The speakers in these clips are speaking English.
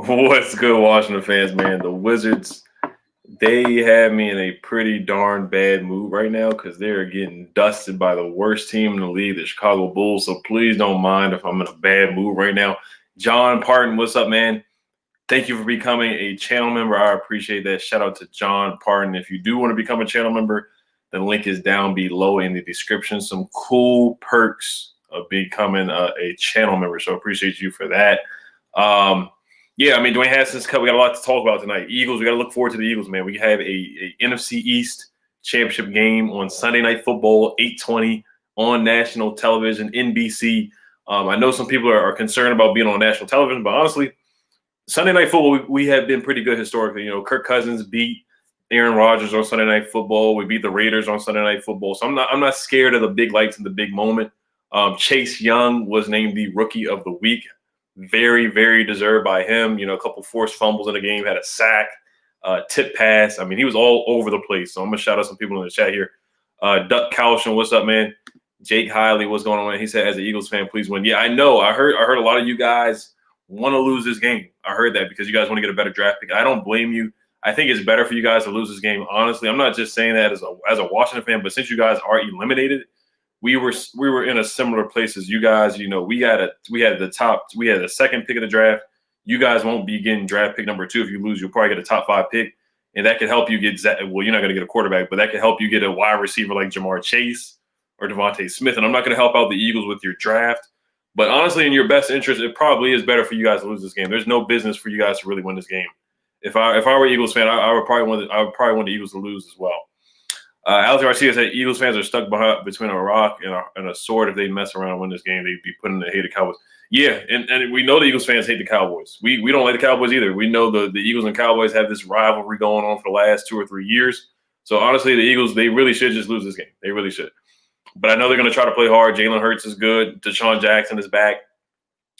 What's good, Washington fans, man? The Wizards, they have me in a pretty darn bad mood right now because they're getting dusted by the worst team in the league, the Chicago Bulls. So please don't mind if I'm in a bad mood right now. John Parton, what's up, man? Thank you for becoming a channel member. I appreciate that. Shout out to John Parton. If you do want to become a channel member, the link is down below in the description. Some cool perks of becoming a channel member. So appreciate you for that. Yeah, I mean, Dwayne Haskins Cup, we got a lot to talk about tonight. Eagles, we got to look forward to the Eagles, man. We have a NFC East championship game on Sunday Night Football, 8:20 on national television, NBC. I know some people are concerned about being on national television, but honestly, Sunday Night Football, we have been pretty good historically. You know, Kirk Cousins beat Aaron Rodgers on Sunday Night Football. We beat the Raiders on Sunday Night Football. So I'm not scared of the big lights and the big moment. Chase Young was named the Rookie of the Week. Very, very deserved by him. You know, a couple forced fumbles in the game, had a sack, tip pass. I mean, he was all over the place. So I'm going to shout out some people in the chat here. Duck Caution, what's up, man? Jake Hiley, what's going on? He said, as an Eagles fan, please win. Yeah, I know. I heard a lot of you guys want to lose this game. I heard that because you guys want to get a better draft pick. I don't blame you. I think it's better for you guys to lose this game. Honestly, I'm not just saying that as a Washington fan, but since you guys are eliminated, we were in a similar place as you guys. You know, we had the second pick of the draft. You guys won't be getting draft pick number 2. If you lose, you'll probably get a top 5 pick, and that could help you get. Well, you're not going to get a quarterback, but that could help you get a wide receiver like Jamar Chase or Devontae Smith. And I'm not going to help out the Eagles with your draft, but honestly, in your best interest, it probably is better for you guys to lose this game. There's no business for you guys to really win this game. If I were an Eagles fan, I would probably want the Eagles to lose as well. Alex Garcia said Eagles fans are stuck between a rock and a sword. If they mess around and win this game, they'd be putting the hate of Cowboys. Yeah, and we know the Eagles fans hate the Cowboys. We don't like the Cowboys either. We know the Eagles and Cowboys have this rivalry going on for the last 2 or 3 years. So honestly, the Eagles, they really should just lose this game. They really should. But I know they're going to try to play hard. Jalen Hurts is good. Deshaun Jackson is back.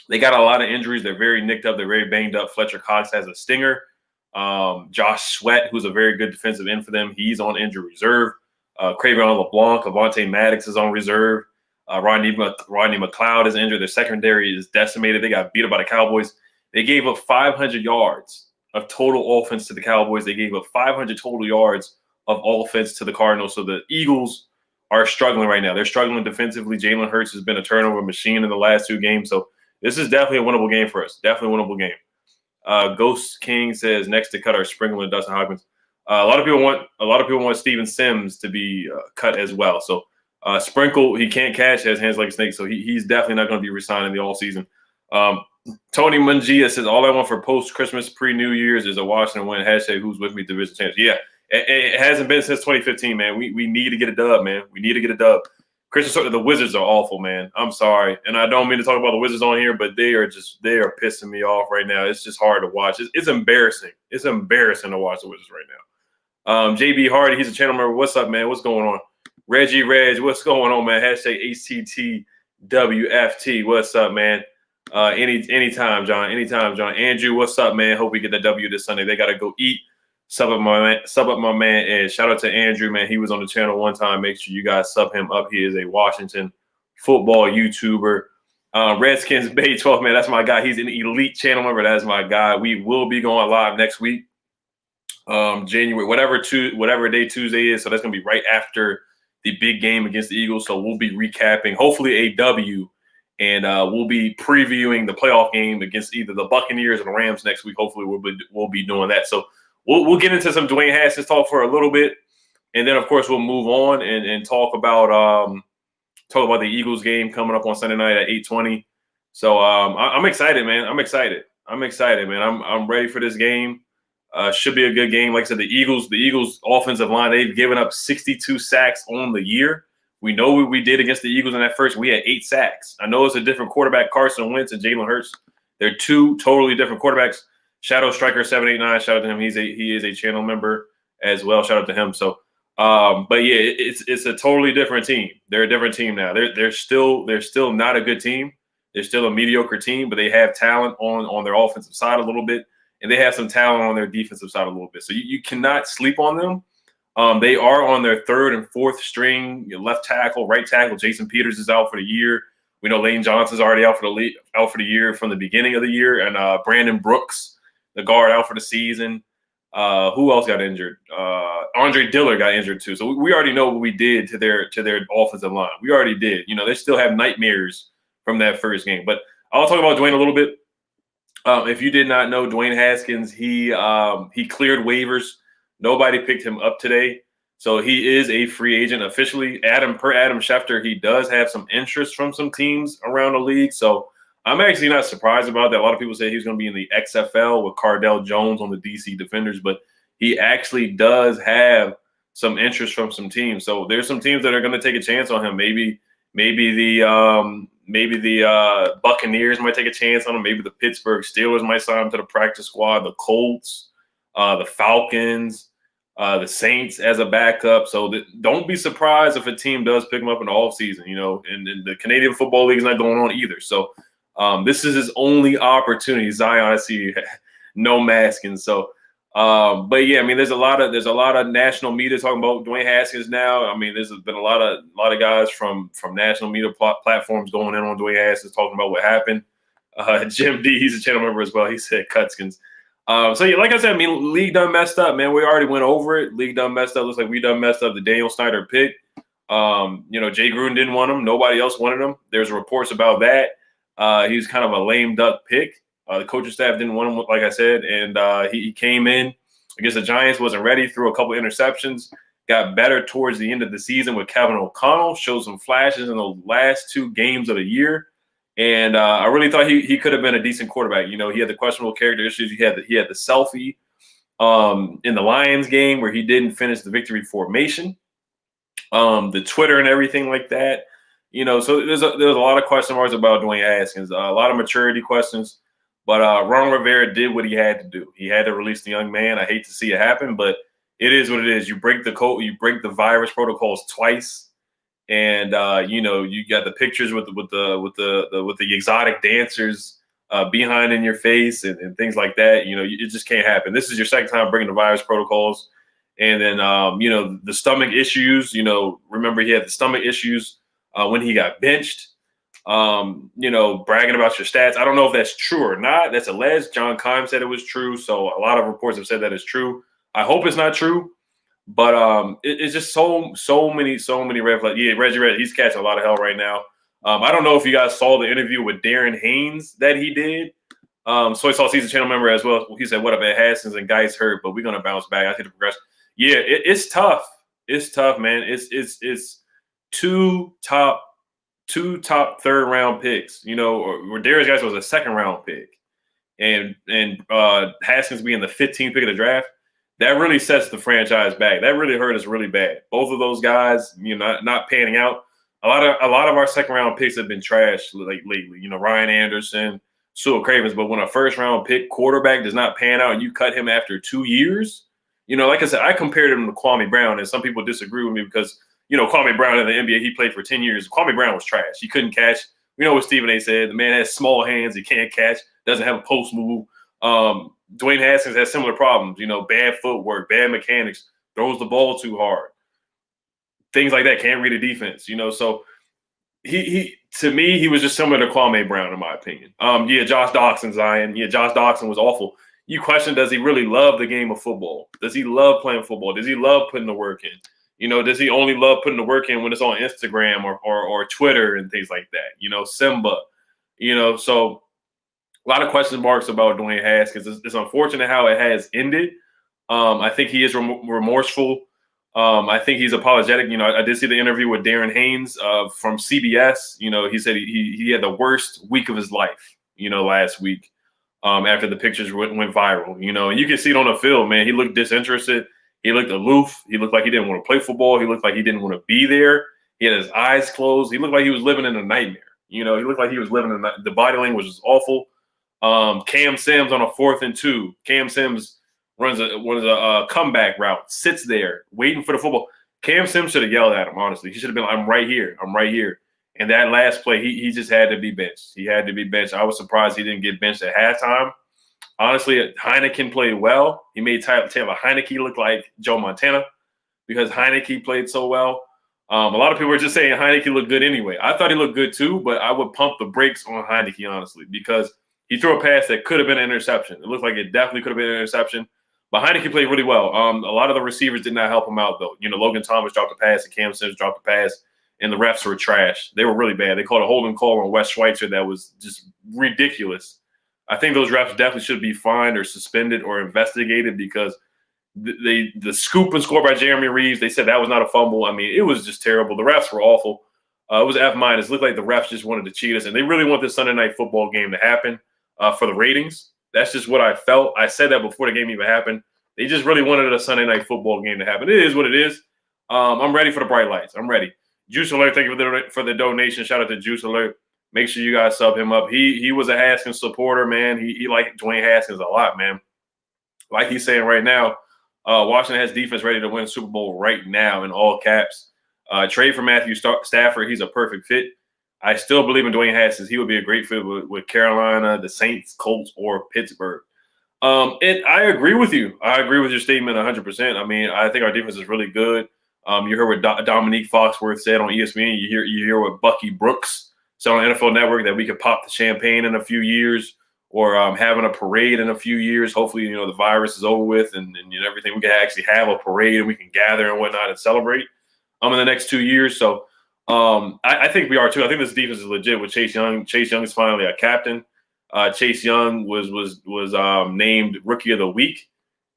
They got a lot of injuries. They're very nicked up. They're very banged up. Fletcher Cox has a stinger. Josh Sweat, who's a very good defensive end for them, he's on injury reserve. Craven LeBlanc, Avonte Maddox is on reserve. Rodney McLeod is injured. Their secondary is decimated. They got beat up by the Cowboys. They gave up 500 yards of total offense to the Cowboys. They gave up 500 total yards of offense to the Cardinals. So the Eagles are struggling right now. They're struggling defensively. Jalen Hurts has been a turnover machine in the last 2 games. So this is definitely a winnable game for us. Definitely a winnable game. Ghost King says next to cut are Sprinkle and Dustin Hopkins. A lot of people want Steven Sims to be cut as well. So Sprinkle, he can't catch, has hands like a snake, so he's definitely not going to be resigning the all season. Tony Mungia says all I want for post Christmas, pre New Year's is a Washington win. # Who's with me division champs. Yeah, it hasn't been since 2015, man. We need to get a dub, man. We need to get a dub. Christian, the Wizards are awful, man. I'm sorry, and I don't mean to talk about the Wizards on here, but they are pissing me off right now. It's just hard to watch. It's embarrassing. It's embarrassing to watch the Wizards right now. JB Hardy, he's a channel member. What's up, man? What's going on? Reggie Reg, what's going on, man? # HTTWFT. What's up, man? Anytime, John. Anytime, John. Andrew, what's up, man? Hope we get the W this Sunday. They got to go eat. Sub up my man Ed. Shout out to Andrew, man. He was on the channel one time. Make sure you guys sub him up. He is a Washington football YouTuber. RedskinsBay 12, man. That's my guy. He's an elite channel member. That's my guy. We will be going live next week. January, whatever day Tuesday is. So that's gonna be right after the big game against the Eagles. So we'll be recapping, hopefully a W, and we'll be previewing the playoff game against either the Buccaneers or the Rams next week. Hopefully we'll be doing that. So we'll get into some Dwayne Haskins talk for a little bit, and then of course we'll move on and talk about the Eagles game coming up on Sunday night at 8:20. So I'm excited, man. I'm excited, man. I'm ready for this game. Should be a good game. Like I said, the Eagles offensive line, they've given up 62 sacks on the year. We know what we did against the Eagles in that first. We had 8 sacks. I know it's a different quarterback, Carson Wentz and Jalen Hurts. They're 2 totally different quarterbacks. Shadow Striker 789, shout out to him. He is a channel member as well. Shout out to him. So, but yeah, it's a totally different team. They're a different team now. They're still not a good team. They're still a mediocre team, but they have talent on their offensive side a little bit. And they have some talent on their defensive side a little bit. So you cannot sleep on them. They are on their 3rd and 4th string left tackle, right tackle. Jason Peters is out for the year. We know Lane Johnson's already out for the year from the beginning of the year. And Brandon Brooks the guard, out for the season. Who else got injured? Andre Dillard got injured too. So we already know what we did to their offensive line. We already did. They still have nightmares from that first game. But I'll talk about Dwayne a little bit. If you did not know, Dwayne Haskins, he cleared waivers. Nobody picked him up today. So he is a free agent officially. Adam Schefter, he does have some interest from some teams around the league. So I'm actually not surprised about that. A lot of people say he's going to be in the XFL with Cardell Jones on the DC Defenders, but he actually does have some interest from some teams. So there's some teams that are going to take a chance on him. Maybe the Buccaneers might take a chance on him. Maybe the Pittsburgh Steelers might sign him to the practice squad. The Colts, the Falcons, the Saints as a backup. So don't be surprised if a team does pick him up in the offseason, and the Canadian Football League is not going on either. So this is his only opportunity. Zion, I see no masking. So, but yeah, I mean, there's a lot of national media talking about Dwayne Haskins now. I mean, there's been a lot of guys from national media platforms going in on Dwayne Haskins talking about what happened. Jim D, he's a channel member as well. He said Cutskins. So yeah, like I said, I mean, league done messed up, man. We already went over it. League done messed up. Looks like we done messed up the Daniel Snyder pick. Jay Gruden didn't want him. Nobody else wanted him. There's reports about that. He's kind of a lame duck pick. The coaching staff didn't want him, like I said, and he came in against the Giants, wasn't ready, threw a couple interceptions, got better towards the end of the season with Kevin O'Connell, showed some flashes in the last 2 games of the year. And I really thought he could have been a decent quarterback. He had the questionable character issues. He had the selfie in the Lions game where he didn't finish the victory formation, the Twitter and everything like that. So there's a lot of question marks about Dwayne Haskins, a lot of maturity questions. But Ron Rivera did what he had to do. He had to release the young man. I hate to see it happen, but it is what it is. You break the virus protocols twice. And you got the pictures with the exotic dancers behind in your face and things like that. It just can't happen. This is your second time breaking the virus protocols, and then the stomach issues. Remember he had the stomach issues when he got benched. Bragging about your stats. I don't know if that's true or not. That's alleged. John Keim said it was true, so a lot of reports have said that it's true. I hope it's not true. But it's just so many red flags. Yeah, Reggie Red, he's catching a lot of hell right now. I don't know if you guys saw the interview with Darren Haynes that he did. Soy Sauce, he's a channel member as well. He said, "What up, man? Haskins and Geis hurt, but we're gonna bounce back. I see the progression." Yeah, it's tough. It's tough, man. It's two top 3rd round picks. Or Darius Geis was a 2nd round pick, and Haskins being the 15th pick of the draft. That really sets the franchise back. That really hurt us really bad. Both of those guys, not panning out. A lot of our 2nd round picks have been trashed lately. Ryan Anderson, Sewell Cravens. But when a 1st round pick quarterback does not pan out and you cut him after 2 years, like I said, I compared him to Kwame Brown, and some people disagree with me because Kwame Brown in the NBA, he played for 10 years. Kwame Brown was trash. He couldn't catch. We know what Stephen A. said. The man has small hands. He can't catch. Doesn't have a post move. Dwayne Haskins has similar problems, bad footwork, bad mechanics, throws the ball too hard, things like that. Can't read a defense, So he to me, he was just similar to Kwame Brown, in my opinion. Josh Doxson, Zion. Yeah, Josh Doxson was awful. You question, does he really love the game of football? Does he love playing football? Does he love putting the work in? Does he only love putting the work in when it's on Instagram or Twitter and things like that? Simba, so. A lot of question marks about Dwayne Haskins. It's unfortunate how it has ended. I think he is remorseful. I think he's apologetic. I did see the interview with Darren Haynes from CBS. He said he had the worst week of his life, last week after the pictures went viral. And you can see it on the field, man. He looked disinterested. He looked aloof. He looked like he didn't want to play football. He looked like he didn't want to be there. He had his eyes closed. He looked like he was living in a nightmare. He looked like he was living in the body language was awful. Cam Sims on a 4th and 2. Cam Sims runs a comeback route, sits there waiting for the football. Cam Sims should have yelled at him, honestly. He should have been like, I'm right here. And that last play, he just had to be benched. He had to be benched. I was surprised he didn't get benched at halftime. Honestly, Heineken played well. He made Taylor Heineke look like Joe Montana because Heineke played so well. A lot of people are just saying Heineke looked good anyway. I thought he looked good too, but I would pump the brakes on Heineke, honestly, because He threw a pass that could have been an interception. It looked like it definitely could have been an interception. But Heineke played really well. A lot of the receivers did not help him out, though. Logan Thomas dropped a pass and Cam Sims dropped a pass, and the refs were trash. They were really bad. They called a holding call on Wes Schweitzer that was just ridiculous. I think those refs definitely should be fined or suspended or investigated because the scoop and score by Jeremy Reeves, they said that was not a fumble. I mean, it was just terrible. The refs were awful. It was F-. It looked like the refs just wanted to cheat us, and they really want this Sunday night football game to happen for the ratings. That's just what I felt. I said that before the game even happened. They just really wanted a Sunday night football game to happen. It is what it is. I'm ready for the bright lights. I'm ready. Juice Alert, thank you for the donation. Shout out to Juice Alert. Make sure you guys sub him up. He was a Haskins supporter, man. He liked Dwayne Haskins a lot, man. Like he's saying right now, Washington has defense ready to win the Super Bowl right now in all caps. Trade for Matthew Stafford. He's a perfect fit. I still believe in Dwayne Haskins. He would be a great fit with Carolina, the Saints, Colts, or Pittsburgh. I agree with you. I agree with your statement 100%. I mean, I think our defense is really good. You heard what Dominique Foxworth said on ESPN. You hear what Bucky Brooks said on NFL Network, that we could pop the champagne in a few years, or having a parade in a few years. Hopefully, the virus is over with and everything. We can actually have a parade and we can gather and whatnot and celebrate in the next 2 years. So I think we are too. I think this defense is legit with Chase Young. Chase Young is finally a captain. Chase Young was named Rookie of the Week,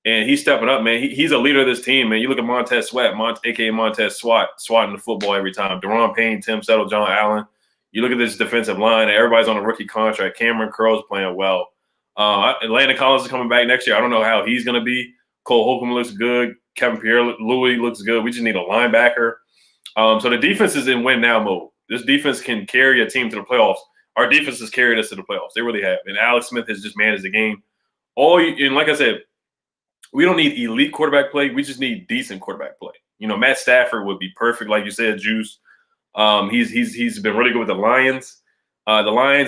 and he's stepping up, man. He's a leader of this team, man. You look at Montez Sweat, a.k.a. Montez swatting the football every time. Deron Payne, Tim Settle, John Allen. You look at this defensive line, and everybody's on a rookie contract. Cameron Curl's playing well. Landon Collins is coming back next year. I don't know how he's going to be. Cole Holcomb looks good. Kevin Pierre-Louis looks good. We just need a linebacker. So the defense is in win-now mode. This defense can carry a team to the playoffs. Our defense has carried us to the playoffs. They really have. And Alex Smith has just managed the game. And like I said, we don't need elite quarterback play. We just need decent quarterback play. Matt Stafford would be perfect, like you said, Juice. He's been really good with the Lions.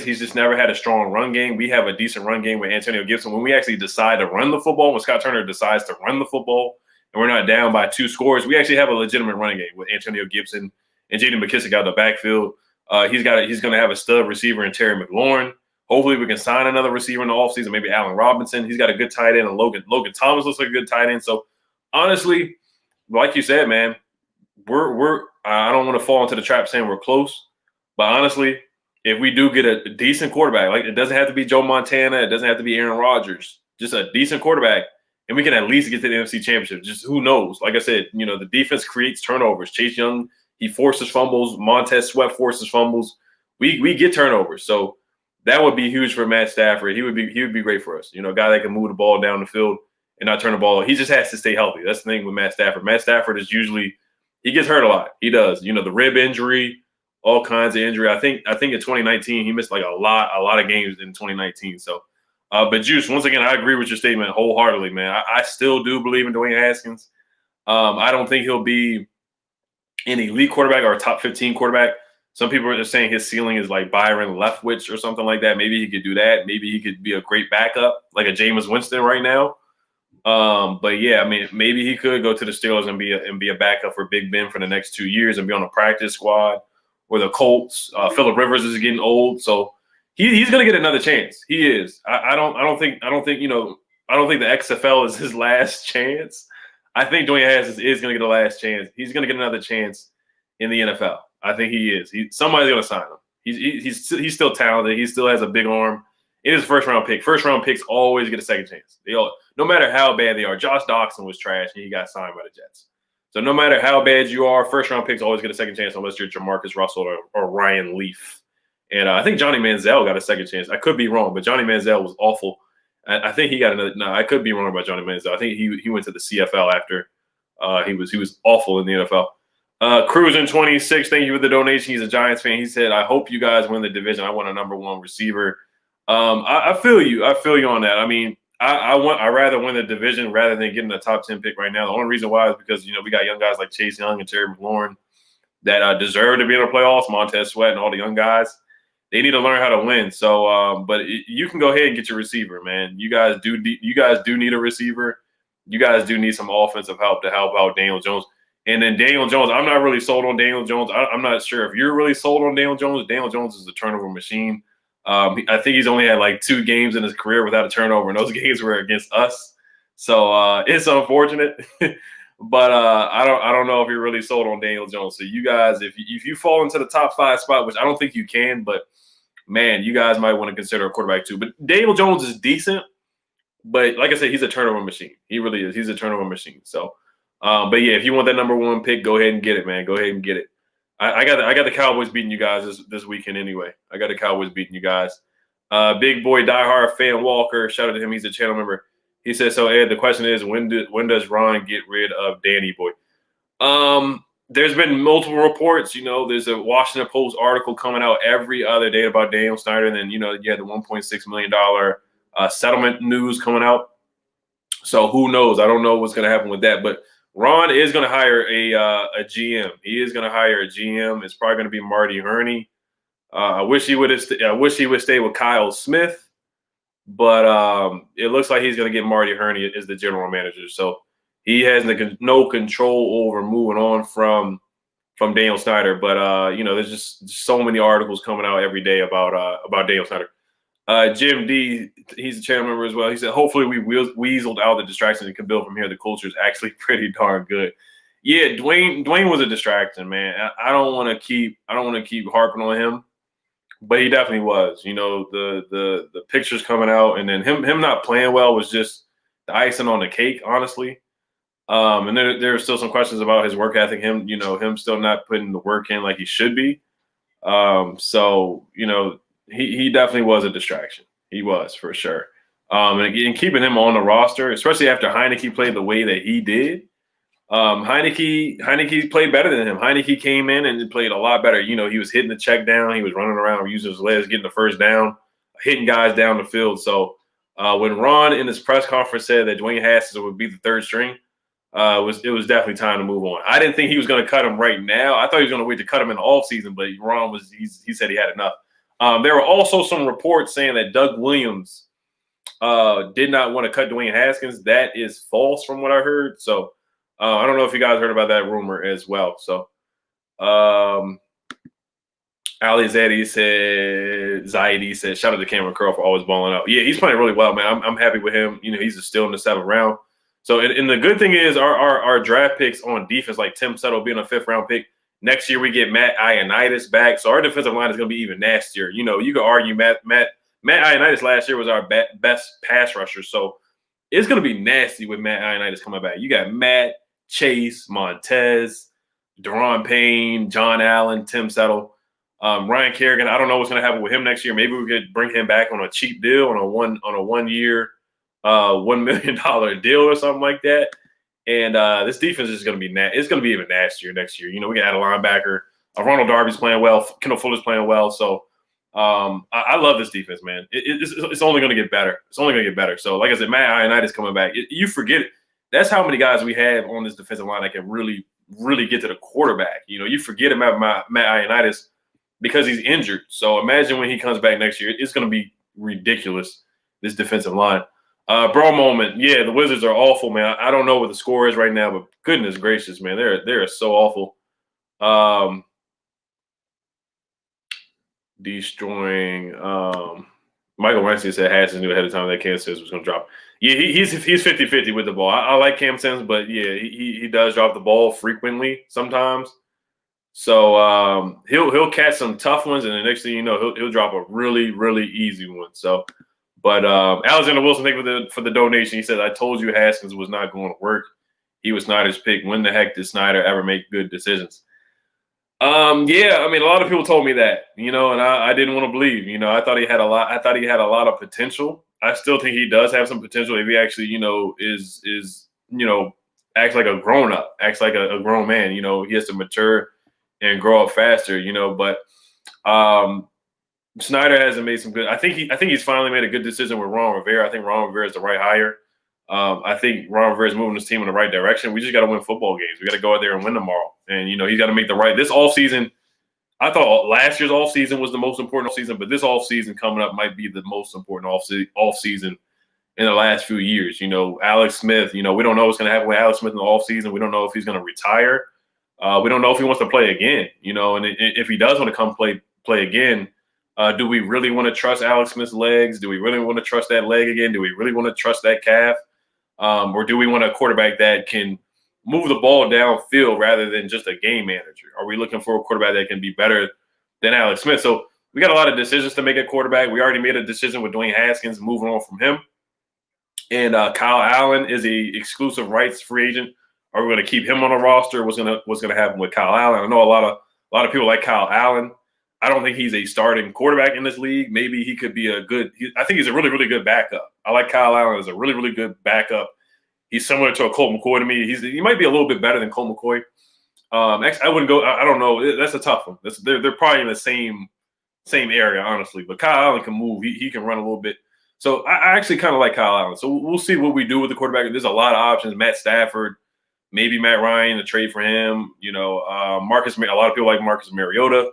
He's just never had a strong run game. We have a decent run game with Antonio Gibson. When we actually decide to run the football, when Scott Turner decides to run the football, and we're not down by 2 scores, we actually have a legitimate running game with Antonio Gibson and J.D. McKissick out of the backfield. He's going to have a stud receiver in Terry McLaurin. Hopefully we can sign another receiver in the offseason, maybe Allen Robinson. He's got a good tight end, and Logan Thomas looks like a good tight end. So honestly, like you said, man, I don't want to fall into the trap saying we're close, but honestly, if we do get a decent quarterback, like it doesn't have to be Joe Montana, it doesn't have to be Aaron Rodgers, just a decent quarterback, and we can at least get to the NFC Championship. Just who knows? Like I said, the defense creates turnovers. Chase Young, he forces fumbles. Montez Sweat forces fumbles. We get turnovers, so that would be huge for Matt Stafford. He would be great for us. A guy that can move the ball down the field and not turn the ball. He just has to stay healthy. That's the thing with Matt Stafford. Matt Stafford is usually he gets hurt a lot. He does. The rib injury, all kinds of injury. I think in 2019 he missed like a lot of games in 2019. So, but Juice, once again, I agree with your statement wholeheartedly, man. I still do believe in Dwayne Haskins. I don't think he'll be an elite quarterback or a top 15 quarterback. Some people are just saying his ceiling is like Byron Leftwich or something like that. Maybe he could do that. Maybe he could be a great backup, like a Jameis Winston right now. But yeah, I mean, maybe he could go to the Steelers and be a backup for Big Ben for the next 2 years and be on a practice squad. Or the Colts. Phillip Rivers is getting old, so he's going to get another chance. He is. I don't think the XFL is his last chance. I think Dwayne Haskins is going to get a last chance. He's going to get another chance in the NFL. I think he is. Somebody's going to sign him. He's still talented. He still has a big arm. It is a first-round pick. First-round picks always get a second chance. No matter how bad they are. Josh Doxson was trash, and he got signed by the Jets. So no matter how bad you are, first-round picks always get a second chance unless you're Jamarcus Russell or Ryan Leaf. And I think Johnny Manziel got a second chance. I could be wrong, but Johnny Manziel was awful. I think he got another – no, I could be wrong about Johnny Manziel. I think he went to the CFL after he was awful in the NFL. Cruising 26, thank you for the donation. He's a Giants fan. He said, I hope you guys win the division. I want a number 1 receiver. I feel you. I feel you on that. I mean, I rather win the division rather than getting a top 10 pick right now. The only reason why is because, we got young guys like Chase Young and Terry McLaurin that deserve to be in the playoffs, Montez Sweat and all the young guys. They need to learn how to win. So, you can go ahead and get your receiver, man. You guys do need a receiver. You guys do need some offensive help to help out Daniel Jones. And then Daniel Jones, I'm not really sold on Daniel Jones. I'm not sure if you're really sold on Daniel Jones. Daniel Jones is a turnover machine. I think he's only had like 2 games in his career without a turnover, and those games were against us. So it's unfortunate, but I don't know if you're really sold on Daniel Jones. So you guys, if you fall into the top 5 spot, which I don't think you can, but man, you guys might want to consider a quarterback too. But Daniel Jones is decent, but like I said, he's a turnover machine. He really is. He's a turnover machine. So, but yeah, if you want that number 1 pick, go ahead and get it, man. Go ahead and get it. I got the Cowboys beating you guys this weekend anyway. I got the Cowboys beating you guys. Big boy diehard fan Walker, shout out to him. He's a channel member. He says, so Ed, the question is, when does Ron get rid of Danny Boy? There's been multiple reports. There's a Washington Post article coming out every other day about Daniel Snyder. And then, you had the $1.6 million settlement news coming out. So who knows? I don't know what's going to happen with that. But Ron is going to hire a GM. He is going to hire a GM. It's probably going to be Marty Herney. I wish he would stay with Kyle Smith, but it looks like he's going to get Marty Herney as the general manager. So he has no control over moving on from Daniel Snyder. But there's just so many articles coming out every day about Daniel Snyder. Jim D, he's a channel member as well. He said, hopefully we weaseled out the distractions and can build from here. The culture is actually pretty darn good. Yeah, Dwayne was a distraction, man. I don't want to keep harping on him, but he definitely was. The pictures coming out, and then him not playing well was just the icing on the cake, honestly. And there are still some questions about his work ethic. Him still not putting the work in like he should be. So he definitely was a distraction. He was, for sure. And keeping him on the roster, especially after Heineke played the way that he did. Heineke played better than him. Heineke came in and played a lot better. He was hitting the check down. He was running around, using his legs, getting the first down, hitting guys down the field. So when Ron in his press conference said that Dwayne Haskins would be the 3rd string, it was definitely time to move on. I didn't think he was going to cut him right now. I thought he was going to wait to cut him in the offseason, but Ron he said he had enough. There were also some reports saying that Doug Williams did not want to cut Dwayne Haskins. That is false from what I heard. So I don't know if you guys heard about that rumor as well. So Ali Zaidi said, shout out to Cameron Curl for always balling out. Yeah, he's playing really well, man. I'm happy with him. He's still in the 7th round. So and the good thing is our draft picks on defense, like Tim Settle being a 5th round pick. Next year we get Matt Ioannidis back. So our defensive line is going to be even nastier. You could argue Matt Ioannidis last year was our best pass rusher. So it's going to be nasty with Matt Ioannidis coming back. You got Matt, Chase, Montez, Daron Payne, John Allen, Tim Settle, Ryan Kerrigan. I don't know what's going to happen with him next year. Maybe we could bring him back on a cheap deal, on a 1 year, $1 million deal or something like that. And this defense is going to be it's going to be even nastier next year. We can add a linebacker. Ronald Darby's playing well. Kendall Fuller's playing well. So I love this defense, man. It's only going to get better. It's only going to get better. So like I said, Matt Ioannidis coming back. You forget it. That's how many guys we have on this defensive line that can really, really get to the quarterback. You forget about Matt Ioannidis because he's injured. So imagine when he comes back next year, it's going to be ridiculous, this defensive line. Bro moment. Yeah, the Wizards are awful, man. I don't know what the score is right now, but goodness gracious, man. They're so awful. Destroying Michael Weinstein said Haskins knew ahead of time that Cam Sims was going to drop. Yeah, he's 50-50 with the ball. I like Cam Sims, but yeah, he does drop the ball frequently sometimes. So he'll catch some tough ones, and the next thing you know, he'll drop a really, really easy one. So, but Alexander Wilson, thank you for the donation. He said, "I told you Haskins was not going to work. He was Snyder's pick. When the heck did Snyder ever make good decisions?" Yeah, I mean, a lot of people told me that, and I didn't want to believe. I thought he had a lot. I thought he had a lot of potential. I still think he does have some potential if he actually, is acts like a grown up, acts like a grown man. He has to mature and grow up faster. But Snyder hasn't made some good. I think he's finally made a good decision with Ron Rivera. I think Ron Rivera is the right hire. I think Ron Rivera is moving his team in the right direction. We just got to win football games. We got to go out there and win tomorrow. And, he's got to make this offseason. I thought last year's offseason was the most important offseason, but this offseason coming up might be the most important offseason in the last few years. Alex Smith, we don't know what's going to happen with Alex Smith in the offseason. We don't know if he's going to retire. We don't know if he wants to play again, and if he does want to come play again, Do we really want to trust Alex Smith's legs? Do we really want to trust that leg again? Do we really want to trust that calf? Or do we want a quarterback that can move the ball downfield rather than just a game manager? Are we looking for a quarterback that can be better than Alex Smith? So we got a lot of decisions to make at quarterback. We already made a decision with Dwayne Haskins moving on from him. And Kyle Allen is a exclusive rights free agent. Are we going to keep him on the roster? What's gonna happen with Kyle Allen? I know a lot of people like Kyle Allen. I don't think he's a starting quarterback in this league. Maybe he could be I think he's a really, really good backup. I like Kyle Allen as a really, really good backup. He's similar to a Colt McCoy to me. He might be a little bit better than Colt McCoy. I wouldn't go. I don't know. That's a tough one. They're probably in the same area, honestly. But Kyle Allen can move. He can run a little bit. So I actually kind of like Kyle Allen. So we'll see what we do with the quarterback. There's a lot of options. Matt Stafford, maybe Matt Ryan, a trade for him. Marcus. A lot of people like Marcus Mariota.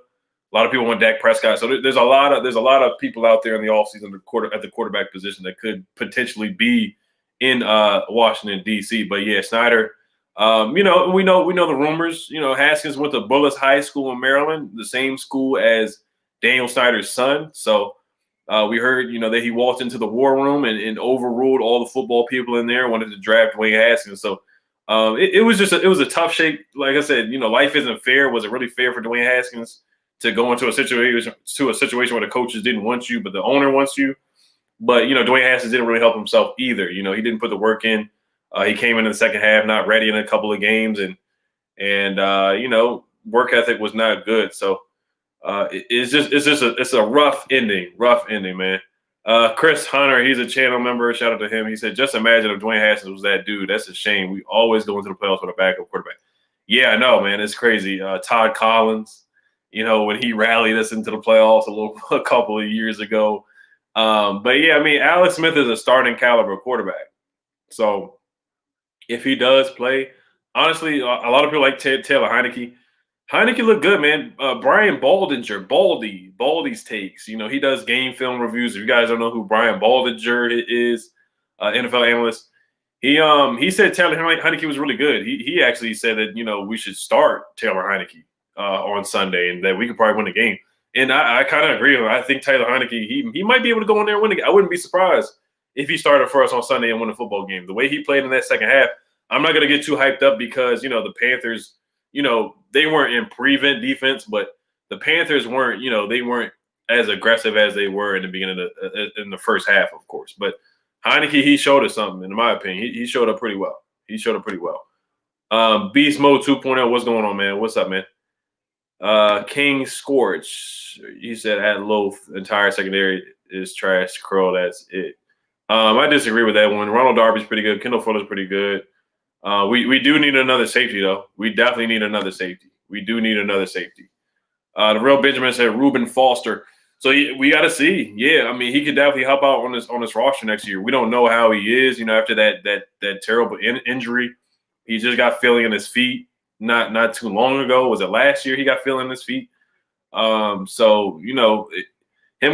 A lot of people want Dak Prescott. So there's a lot of people out there in the offseason at the quarterback position that could potentially be in Washington D.C. But yeah, Snyder. We know the rumors. Haskins went to Bullis High School in Maryland, the same school as Daniel Snyder's son. So we heard that he walked into the war room and overruled all the football people in there, wanted to draft Dwayne Haskins. So it was a tough shake. Like I said, life isn't fair. Was it really fair for Dwayne Haskins to go into a situation where the coaches didn't want you, but the owner wants you? But Dwayne Haskins didn't really help himself either. He didn't put the work in. He came in the second half not ready in a couple of games, and work ethic was not good. So it's a rough ending, man. Chris Hunter, he's a channel member. Shout out to him. He said, just imagine if Dwayne Haskins was that dude. That's a shame. We always go into the playoffs with a backup quarterback. Yeah, I know, man. It's crazy. Todd Collins, when he rallied us into the playoffs a couple of years ago. But yeah, I mean, Alex Smith is a starting caliber quarterback. So if he does play, honestly, a lot of people like Taylor Heineke. Heineke looked good, man. Brian Baldinger, Baldy's takes. He does game film reviews. If you guys don't know who Brian Baldinger is, NFL analyst, he said Taylor Heineke was really good. He actually said that we should start Taylor Heineke on Sunday and that we could probably win the game. And I kind of agree with him. I think Taylor Heineke, he might be able to go in there and win the game. I wouldn't be surprised if he started for us on Sunday and won a football game. The way he played in that second half, I'm not going to get too hyped up because the Panthers. They weren't in prevent defense, but the Panthers weren't, they weren't as aggressive as they were in the beginning in the first half, of course. But Heineke, he showed us something, in my opinion. He showed up pretty well. Beast Mode 2.0, what's going on, man? What's up, man? King Scorch, he said at Loaf, entire secondary is trash. Curl, that's it. I disagree with that one. Ronald Darby's pretty good. Kendall Fuller's pretty good. We do need another safety, though. We definitely need another safety. We do need another safety. The real Benjamin said Reuben Foster. So we got to see. Yeah, I mean, he could definitely help out on this roster next year. We don't know how he is. After that terrible injury, he just got feeling in his feet. Not too long ago. Was it last year he got feeling in his feet? Him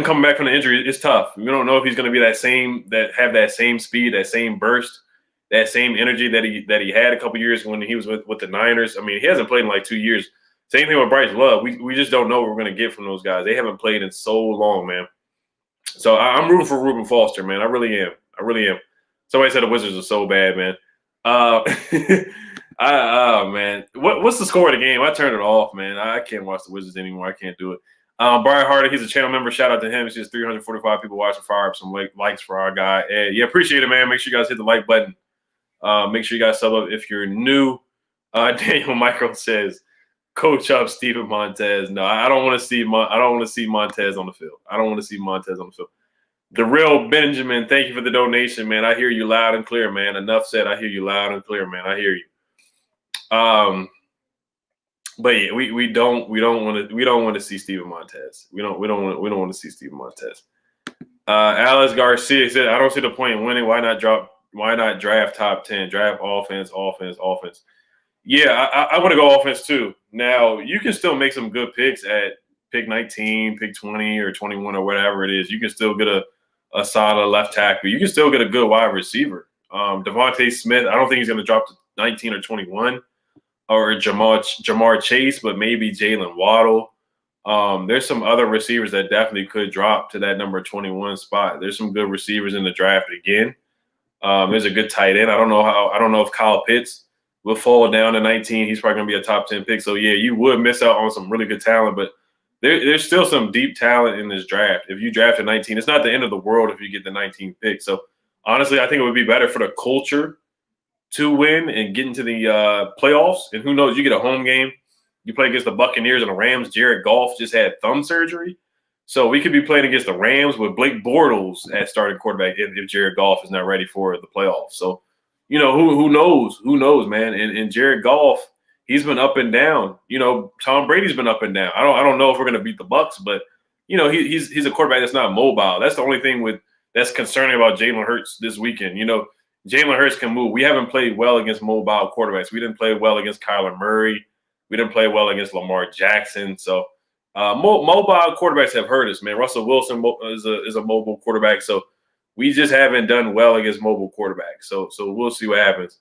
coming back from the injury is tough. We don't know if he's going to be have that same speed, that same burst, that same energy that he had a couple years when he was with the Niners. I mean, he hasn't played in like 2 years. Same thing with Bryce Love. We just don't know what we're going to get from those guys. They haven't played in so long, man. So I'm rooting for Reuben Foster, man. I really am. Somebody said the Wizards are so bad, man. Man. What's the score of the game? I turned it off, man. I can't watch the Wizards anymore. I can't do it. Brian Harder, he's a channel member. Shout out to him. It's just 345 people watching. Fire up some likes for our guy. And yeah, appreciate it, man. Make sure you guys hit the like button. Make sure you guys sub up if you're new. Daniel Micro says, coach up Steven Montez. No, I don't want to see Montez on the field. The real Benjamin, thank you for the donation, man. I hear you loud and clear, man. Enough said. I hear you loud and clear, man. I hear you. But yeah, we don't want to see Steven Montez. We don't want to see Steven Montez. Alex Garcia said, I don't see the point in winning. Why not draft top 10? Draft offense. Yeah, I want to go offense too. Now, you can still make some good picks at pick 19, pick 20 or 21 or whatever it is. You can still get a solid left tackle. You can still get a good wide receiver. Devontae Smith, I don't think he's going to drop to 19 or 21 or Jamar Chase, but maybe Jalen Waddle. There's some other receivers that definitely could drop to that number 21 spot. There's some good receivers in the draft again. There's a good tight end. I don't know if Kyle Pitts will fall down to 19. He's probably going to be a top 10 pick. So, yeah, you would miss out on some really good talent, but there's still some deep talent in this draft. If you draft at 19, it's not the end of the world if you get the 19th pick. So, honestly, I think it would be better for the culture to win and get into the playoffs. And who knows, you get a home game. You play against the Buccaneers and the Rams. Jared Goff just had thumb surgery. So we could be playing against the Rams with Blake Bortles as starting quarterback if Jared Goff is not ready for the playoffs. So, who knows? Who knows, man? And Jared Goff, he's been up and down. Tom Brady's been up and down. I don't know if we're going to beat the Bucs, but he's a quarterback that's not mobile. That's the only thing that's concerning about Jalen Hurts this weekend. Jalen Hurts can move. We haven't played well against mobile quarterbacks. We didn't play well against Kyler Murray. We didn't play well against Lamar Jackson. So mobile quarterbacks have hurt us, man. Russell Wilson is a mobile quarterback. So we just haven't done well against mobile quarterbacks. So we'll see what happens.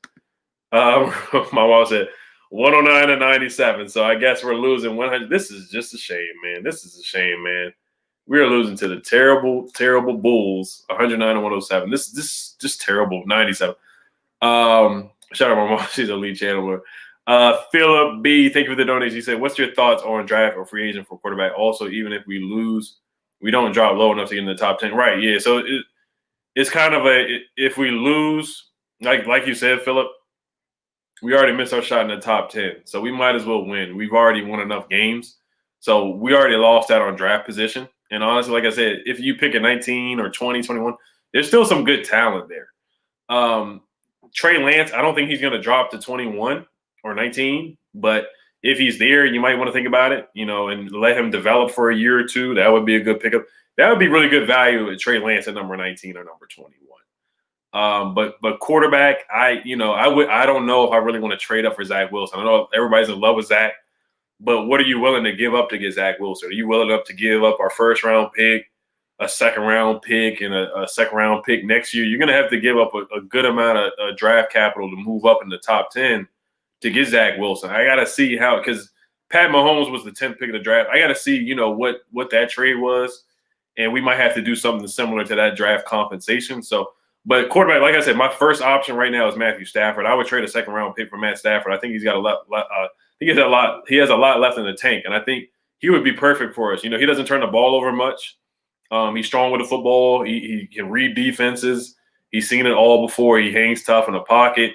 My mom said 109 to 97. So I guess we're losing 100. This is just a shame, man. This is a shame, man. We are losing to the terrible, terrible Bulls, 109 to 107. This is just terrible, 97. Shout out my mom. She's a lead channeler. Philip B, thank you for the donation. He said, what's your thoughts on draft or free agent for quarterback? Also, even if we lose, we don't drop low enough to get in the top 10. Right, yeah. So it's kind of if we lose, like you said, Philip, we already missed our shot in the top 10. So we might as well win. We've already won enough games. So we already lost out on draft position. And honestly, like I said, if you pick a 19 or 20, 21, there's still some good talent there. Trey Lance, I don't think he's going to drop to 21 or 19, but if he's there, you might want to think about it, and let him develop for a year or two. That would be a good pickup. That would be really good value at Trey Lance at number 19 or number 21. But quarterback, I don't know if I really want to trade up for Zach Wilson. I know everybody's in love with Zach, but what are you willing to give up to get Zach Wilson? Are you willing to give up our first round pick, a second round pick, and a second round pick next year? You're going to have to give up a good amount of draft capital to move up in the top 10 to get Zach Wilson. I got to see how, because Pat Mahomes was the 10th pick of the draft. I got to see, what that trade was, and we might have to do something similar to that draft compensation. So, but quarterback, like I said, my first option right now is Matthew Stafford. I would trade a second round pick for Matt Stafford. I think he's got a lot. He has a lot left in the tank, and I think he would be perfect for us. He doesn't turn the ball over much. He's strong with the football. He can read defenses. He's seen it all before. He hangs tough in the pocket.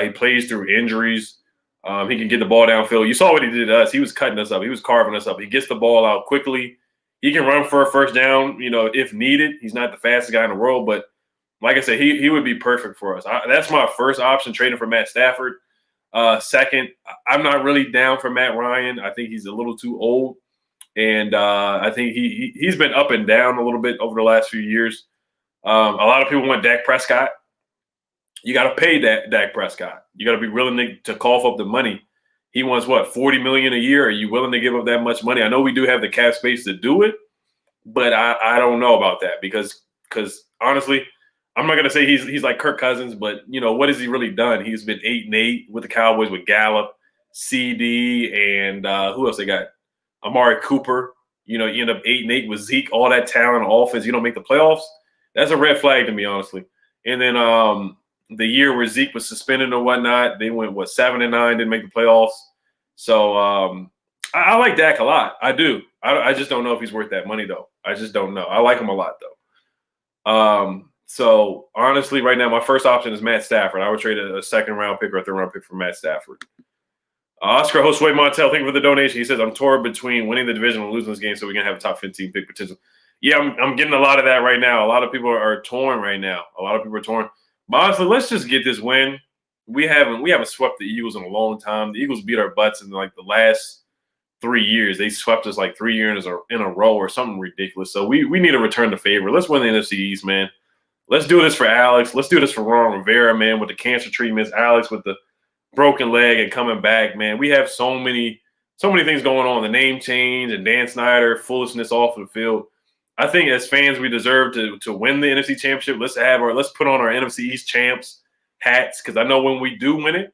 He plays through injuries. He can get the ball downfield. You saw what he did to us. He was cutting us up. He was carving us up. He gets the ball out quickly. He can run for a first down, if needed. He's not the fastest guy in the world, but like I said, he would be perfect for us. That's my first option, trading for Matt Stafford. Second, I'm not really down for Matt Ryan. I think he's a little too old, and I think he's been up and down a little bit over the last few years. A lot of people want Dak Prescott. You got to pay Dak Prescott. You got to be willing to cough up the money. He wants $40 million a year. Are you willing to give up that much money? I know we do have the cap space to do it, but I don't know about that because honestly, I'm not gonna say he's like Kirk Cousins, but what has he really done? He's been 8-8 with the Cowboys with Gallup, CD, and who else they got? Amari Cooper. You end up 8-8 with Zeke, all that talent, offense. You don't make the playoffs. That's a red flag to me, honestly. And then the year where Zeke was suspended or whatnot, they went 7-9, didn't make the playoffs. So I like Dak a lot. I do. I just don't know if he's worth that money though. I just don't know. I like him a lot though. So honestly, right now my first option is Matt Stafford. I would trade a second round pick or a third round pick for Matt Stafford. Oscar Josue Montel, thank you for the donation. He says, I'm torn between winning the division and losing this game so we can have a top 15 pick potential. Yeah, I'm getting a lot of that right now. A lot of people are torn right now. A lot of people are torn. But honestly, let's just get this win. We haven't swept the Eagles in a long time. The Eagles beat our butts in like the last 3 years. They swept us like 3 years in a row or something ridiculous. So we need to return the favor. Let's win the NFC East, man. Let's do this for Alex. Let's do this for Ron Rivera, man, with the cancer treatments. Alex with the broken leg and coming back, man. We have so many things going on. The name change and Dan Snyder, foolishness off of the field. I think as fans, we deserve to win the NFC Championship. Let's put on our NFC East champs hats because I know when we do win it,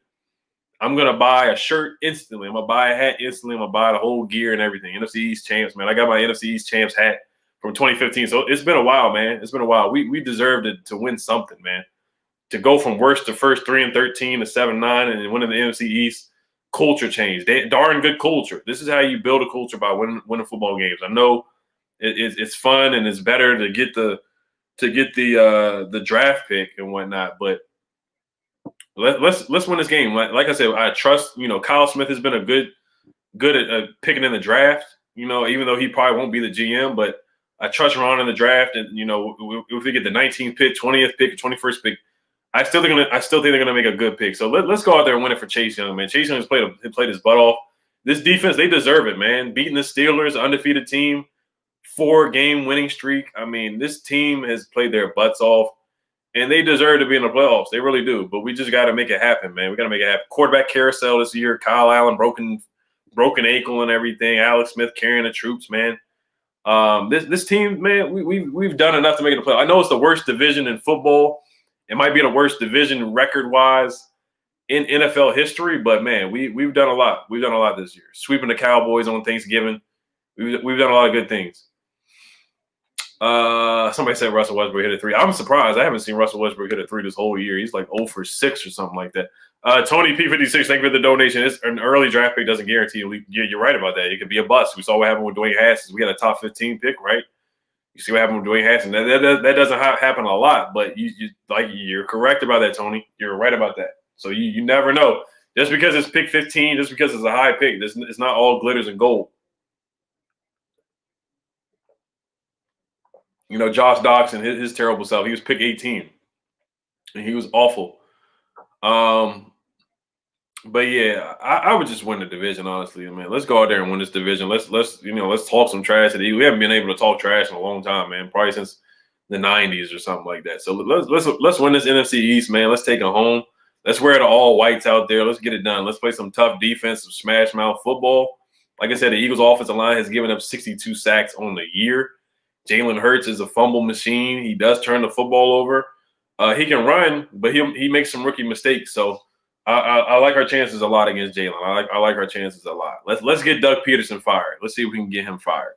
I'm gonna buy a shirt instantly. I'm gonna buy a hat instantly. I'm gonna buy the whole gear and everything. NFC East champs, man. I got my NFC East champs hat from 2015. So it's been a while, man. It's been a while. We deserved it to win something, man. To go from worst to first 3-13 to 7-9 and winning the NFC East, culture change. Darn good culture. This is how you build a culture by winning football games. I know it's fun and it's better to get the draft pick and whatnot, but let's win this game. Like I said, I trust. Kyle Smith has been a good at picking in the draft. Even though he probably won't be the GM, but I trust Ron in the draft. And if we get the 19th pick, 20th pick, 21st pick, I still think they're gonna make a good pick. So let's go out there and win it for Chase Young, man. Chase Young has played his butt off. This defense, they deserve it, man. Beating the Steelers, undefeated team, 4-game winning streak. I mean, this team has played their butts off, and they deserve to be in the playoffs. They really do. But we just got to make it happen, man. We got to make it happen. Quarterback carousel this year. Kyle Allen broken ankle and everything. Alex Smith carrying the troops, man. This team, man, we've done enough to make it a playoff. I know it's the worst division in football. It might be the worst division record-wise in NFL history, but man, we've done a lot. We've done a lot this year. Sweeping the Cowboys on Thanksgiving. We've done a lot of good things. Somebody said Russell Westbrook hit a 3. I'm surprised. I haven't seen Russell Westbrook hit a 3 this whole year. He's like 0 for 6 or something like that. Tony P56, thank you for the donation. It's an early draft pick doesn't guarantee. You're right about that. It could be a bust. We saw what happened with Dwayne Haskins. We had a top 15 pick, right? You see what happened with Dwayne Haskins. That doesn't happen a lot, but you're correct about that, Tony. You're right about that. So you never know. Just because it's pick 15, just because it's a high pick, it's not all glitters and gold. Josh Doxson, his terrible self. He was pick 18, and he was awful. But yeah, I would just win the division, honestly, man. Let's go out there and win this division. Let's talk some trash today. We haven't been able to talk trash in a long time, man. Probably since the 90s or something like that. So let's win this NFC East, man. Let's take it home. Let's wear the all whites out there. Let's get it done. Let's play some tough defense, some smash mouth football. Like I said, the Eagles' offensive line has given up 62 sacks on the year. Jalen Hurts is a fumble machine. He does turn the football over. He can run, but he makes some rookie mistakes. So I like our chances a lot against Jalen. I like our chances a lot. Let's get Doug Peterson fired. Let's see if we can get him fired.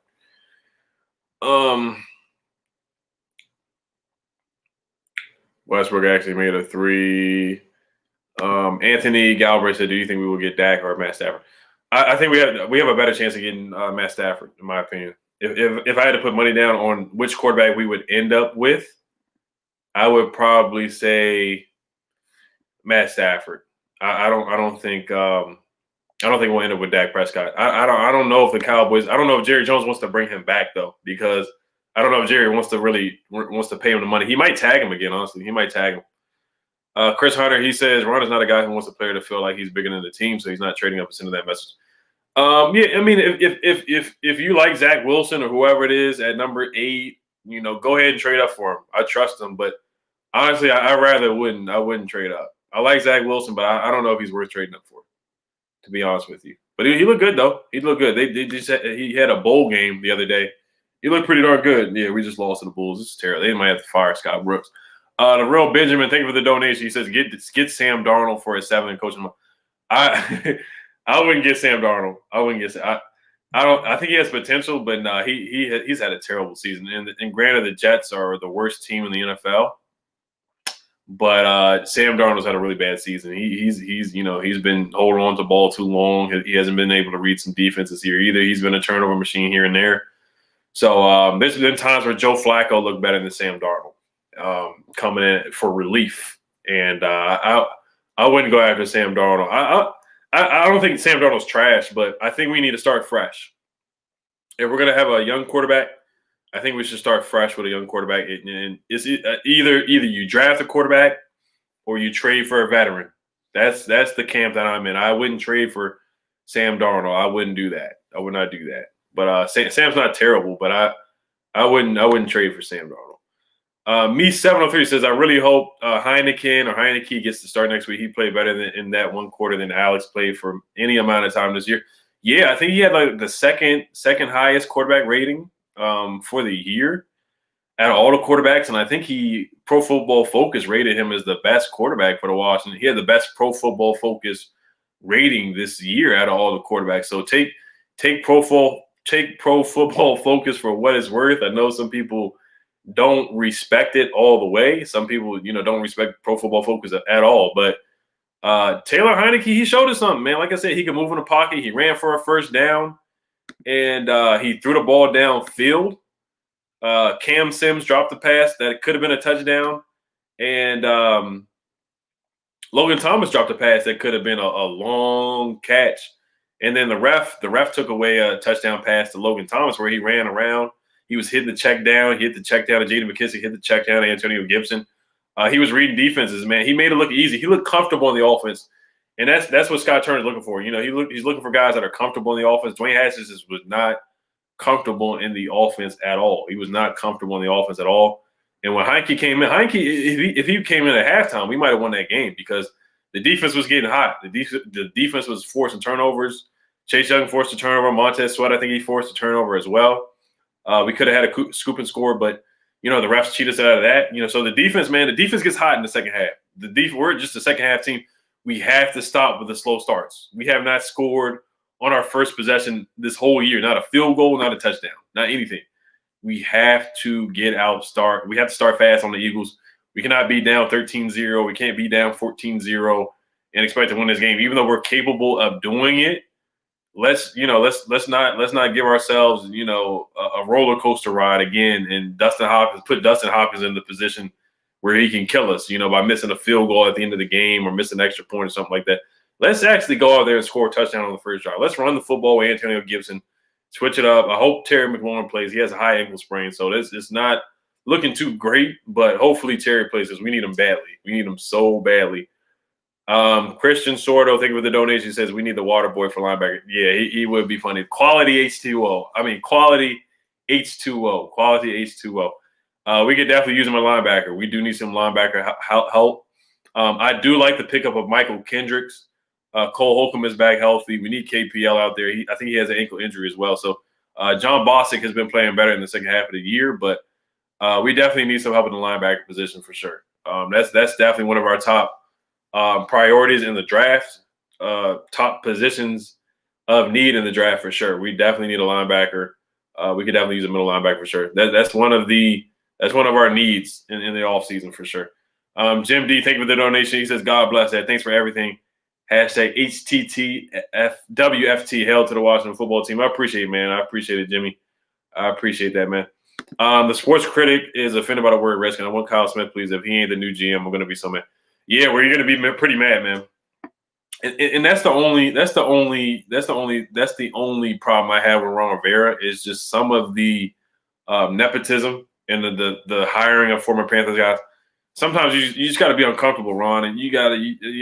Westbrook actually made a 3. Anthony Galbraith said, "Do you think we will get Dak or Matt Stafford?" I think we have a better chance of getting Matt Stafford, in my opinion. If I had to put money down on which quarterback we would end up with, I would probably say Matt Stafford. I don't think we'll end up with Dak Prescott. I don't know if the Cowboys. I don't know if Jerry Jones wants to bring him back though, because I don't know if Jerry wants to pay him the money. He might tag him again. Honestly, he might tag him. Chris Hunter, he says Ron is not a guy who wants a player to feel like he's bigger than the team, so he's not trading up and sending that message. Yeah, I mean, if you like Zach Wilson or whoever it is at number 8, go ahead and trade up for him. I trust him, but honestly, I wouldn't trade up. I like Zach Wilson, but I don't know if he's worth trading up for, to be honest with you. But he looked good though. He looked good. He had a bowl game the other day. He looked pretty darn good. Yeah, we just lost to the Bulls. This is terrible. They might have to fire Scott Brooks. The real Benjamin, thank you for the donation. He says get Sam Darnold for a 7 and coach him. I wouldn't get Sam Darnold. I wouldn't get. I think he has potential, but no, he's had a terrible season. And granted, the Jets are the worst team in the NFL. But Sam Darnold's had a really bad season. He's been holding on to the ball too long. He hasn't been able to read some defenses here either. He's been a turnover machine here and there. So there's been times where Joe Flacco looked better than Sam Darnold coming in for relief. And I wouldn't go after Sam Darnold. I don't think Sam Darnold's trash, but I think we need to start fresh. If we're going to have a young quarterback, I think we should start fresh with a young quarterback. And it's either you draft a quarterback or you trade for a veteran. That's the camp that I'm in. I wouldn't trade for Sam Darnold. I wouldn't do that. I would not do that. But Sam's not terrible, but I wouldn't trade for Sam Darnold. Me 703 says I really hope Heineke gets to start next week. He played better in that one quarter than Alex played for any amount of time this year. Yeah, I think he had like the second highest quarterback rating for the year out of all the quarterbacks, and I think Pro Football Focus rated him as the best quarterback for the Washington. He had the best Pro Football Focus rating this year out of all the quarterbacks. So take Pro Football Focus for what it's worth. I know some people don't respect it all the way. Some people, don't respect Pro Football Focus at all. But Taylor Heinicke, he showed us something, man. Like I said, he could move in the pocket. He ran for a first down, and he threw the ball downfield. Cam Sims dropped the pass that could have been a touchdown, and Logan Thomas dropped a pass that could have been a long catch. And then the ref took away a touchdown pass to Logan Thomas where he ran around. He was hitting the check down. He hit the check down to J.D. McKissick, hit the check down to Antonio Gibson. He was reading defenses, man. He made it look easy. He looked comfortable in the offense. And that's what Scott Turner's looking for. He's looking for guys that are comfortable in the offense. Dwayne Haskins was not comfortable in the offense at all. He was not comfortable in the offense at all. And when Heinicke came in, if he came in at halftime, we might have won that game because the defense was getting hot. The defense was forcing turnovers. Chase Young forced a turnover. Montez Sweat, I think he forced a turnover as well. We could have had a scoop and score, but the refs cheat us out of that. So the defense, man, the defense gets hot in the second half. We're just a second half team. We have to stop with the slow starts. We have not scored on our first possession this whole year. Not a field goal, not a touchdown, not anything. We have to start. We have to start fast on the Eagles. We cannot be down 13-0. We can't be down 14-0 and expect to win this game. Even though we're capable of doing it, let's not give ourselves, a roller coaster ride again and put Dustin Hopkins in the position where he can kill us, by missing a field goal at the end of the game or missing an extra point or something like that. Let's actually go out there and score a touchdown on the first drive. Let's run the football with Antonio Gibson. Switch it up. I hope Terry McLaurin plays. He has a high ankle sprain, so it's not looking too great, but hopefully Terry plays because we need him badly. We need him so badly. Christian Sordo, thank you for the donation. He says we need the water boy for linebacker. Yeah, he would be funny. Quality H2O. Quality H2O. Quality H2O. We could definitely use him at linebacker. We do need some linebacker help. I do like the pickup of Michael Kendricks. Cole Holcomb is back healthy. We need KPL out there. I think he has an ankle injury as well. So John Bostic has been playing better in the second half of the year, but we definitely need some help in the linebacker position for sure. That's definitely one of our top priorities in the draft, top positions of need in the draft for sure. We definitely need a linebacker. We could definitely use a middle linebacker for sure. That's one of our needs in the offseason for sure. Jim D, thank you for the donation. He says, God bless that. Thanks for everything. Hashtag HTTWFT, hail to the Washington football team. I appreciate it, man. I appreciate it, Jimmy. I appreciate that, man. The sports critic is offended by the word Redskin. I want Kyle Smith, please. If he ain't the new GM, I'm going to be so mad. Yeah, well, you're going to be pretty mad, man. And that's the only problem I have with Ron Rivera is just some of the nepotism and the hiring of former Panthers guys. Sometimes you just got to be uncomfortable, Ron, and you got to,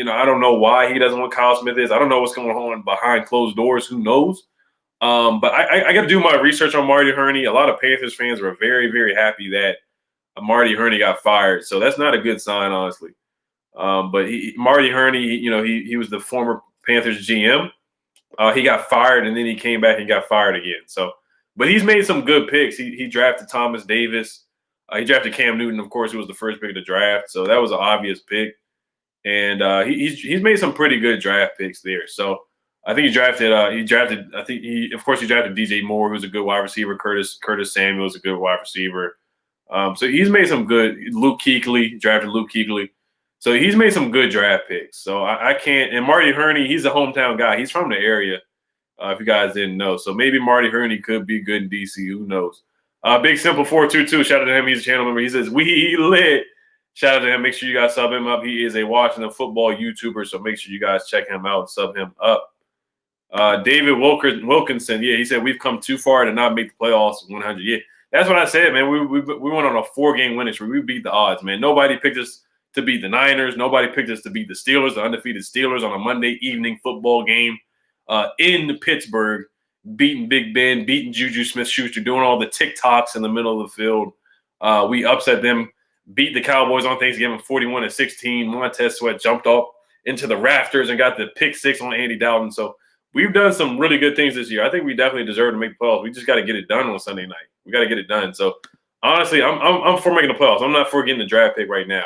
I don't know why he doesn't want Kyle Smith is. I don't know what's going on behind closed doors. Who knows? But I got to do my research on Marty Hurney. A lot of Panthers fans were very, very happy that Marty Hurney got fired. So that's not a good sign, honestly. But Marty Hurney, he was the former Panthers GM. He got fired, and then he came back and got fired again. So, but he's made some good picks. He drafted Thomas Davis. He drafted Cam Newton, of course, who was the first pick of the draft. So that was an obvious pick. And he's made some pretty good draft picks there. So I think he drafted DJ Moore, who was a good wide receiver. Curtis Samuel was a good wide receiver. So he's made some good. Luke Kuechly, drafted Luke Kuechly. So he's made some good draft picks. So I can't. And Marty Hurney, he's a hometown guy. He's from the area, if you guys didn't know. So maybe Marty Hurney could be good in DC. Who knows? Big Simple 422. Shout out to him. He's a channel member. He says, we lit. Shout out to him. Make sure you guys sub him up. He is a Washington football YouTuber. So make sure you guys check him out and sub him up. David Wilkinson. Yeah, he said, we've come too far to not make the playoffs 100. Yeah, that's what I said, man. We went on a 4-game winning streak. We beat the odds, man. Nobody picked us to beat the Niners. Nobody picked us to beat the Steelers, the undefeated Steelers on a Monday evening football game in Pittsburgh, beating Big Ben, beating Juju Smith-Schuster, doing all the TikToks in the middle of the field. We upset them, beat the Cowboys on Thanksgiving 41-16. Montez Sweat jumped up into the rafters and got the pick 6 on Andy Dalton. So we've done some really good things this year. I think we definitely deserve to make the playoffs. We just got to get it done on Sunday night. We got to get it done. So honestly, I'm for making the playoffs. I'm not for getting the draft pick right now.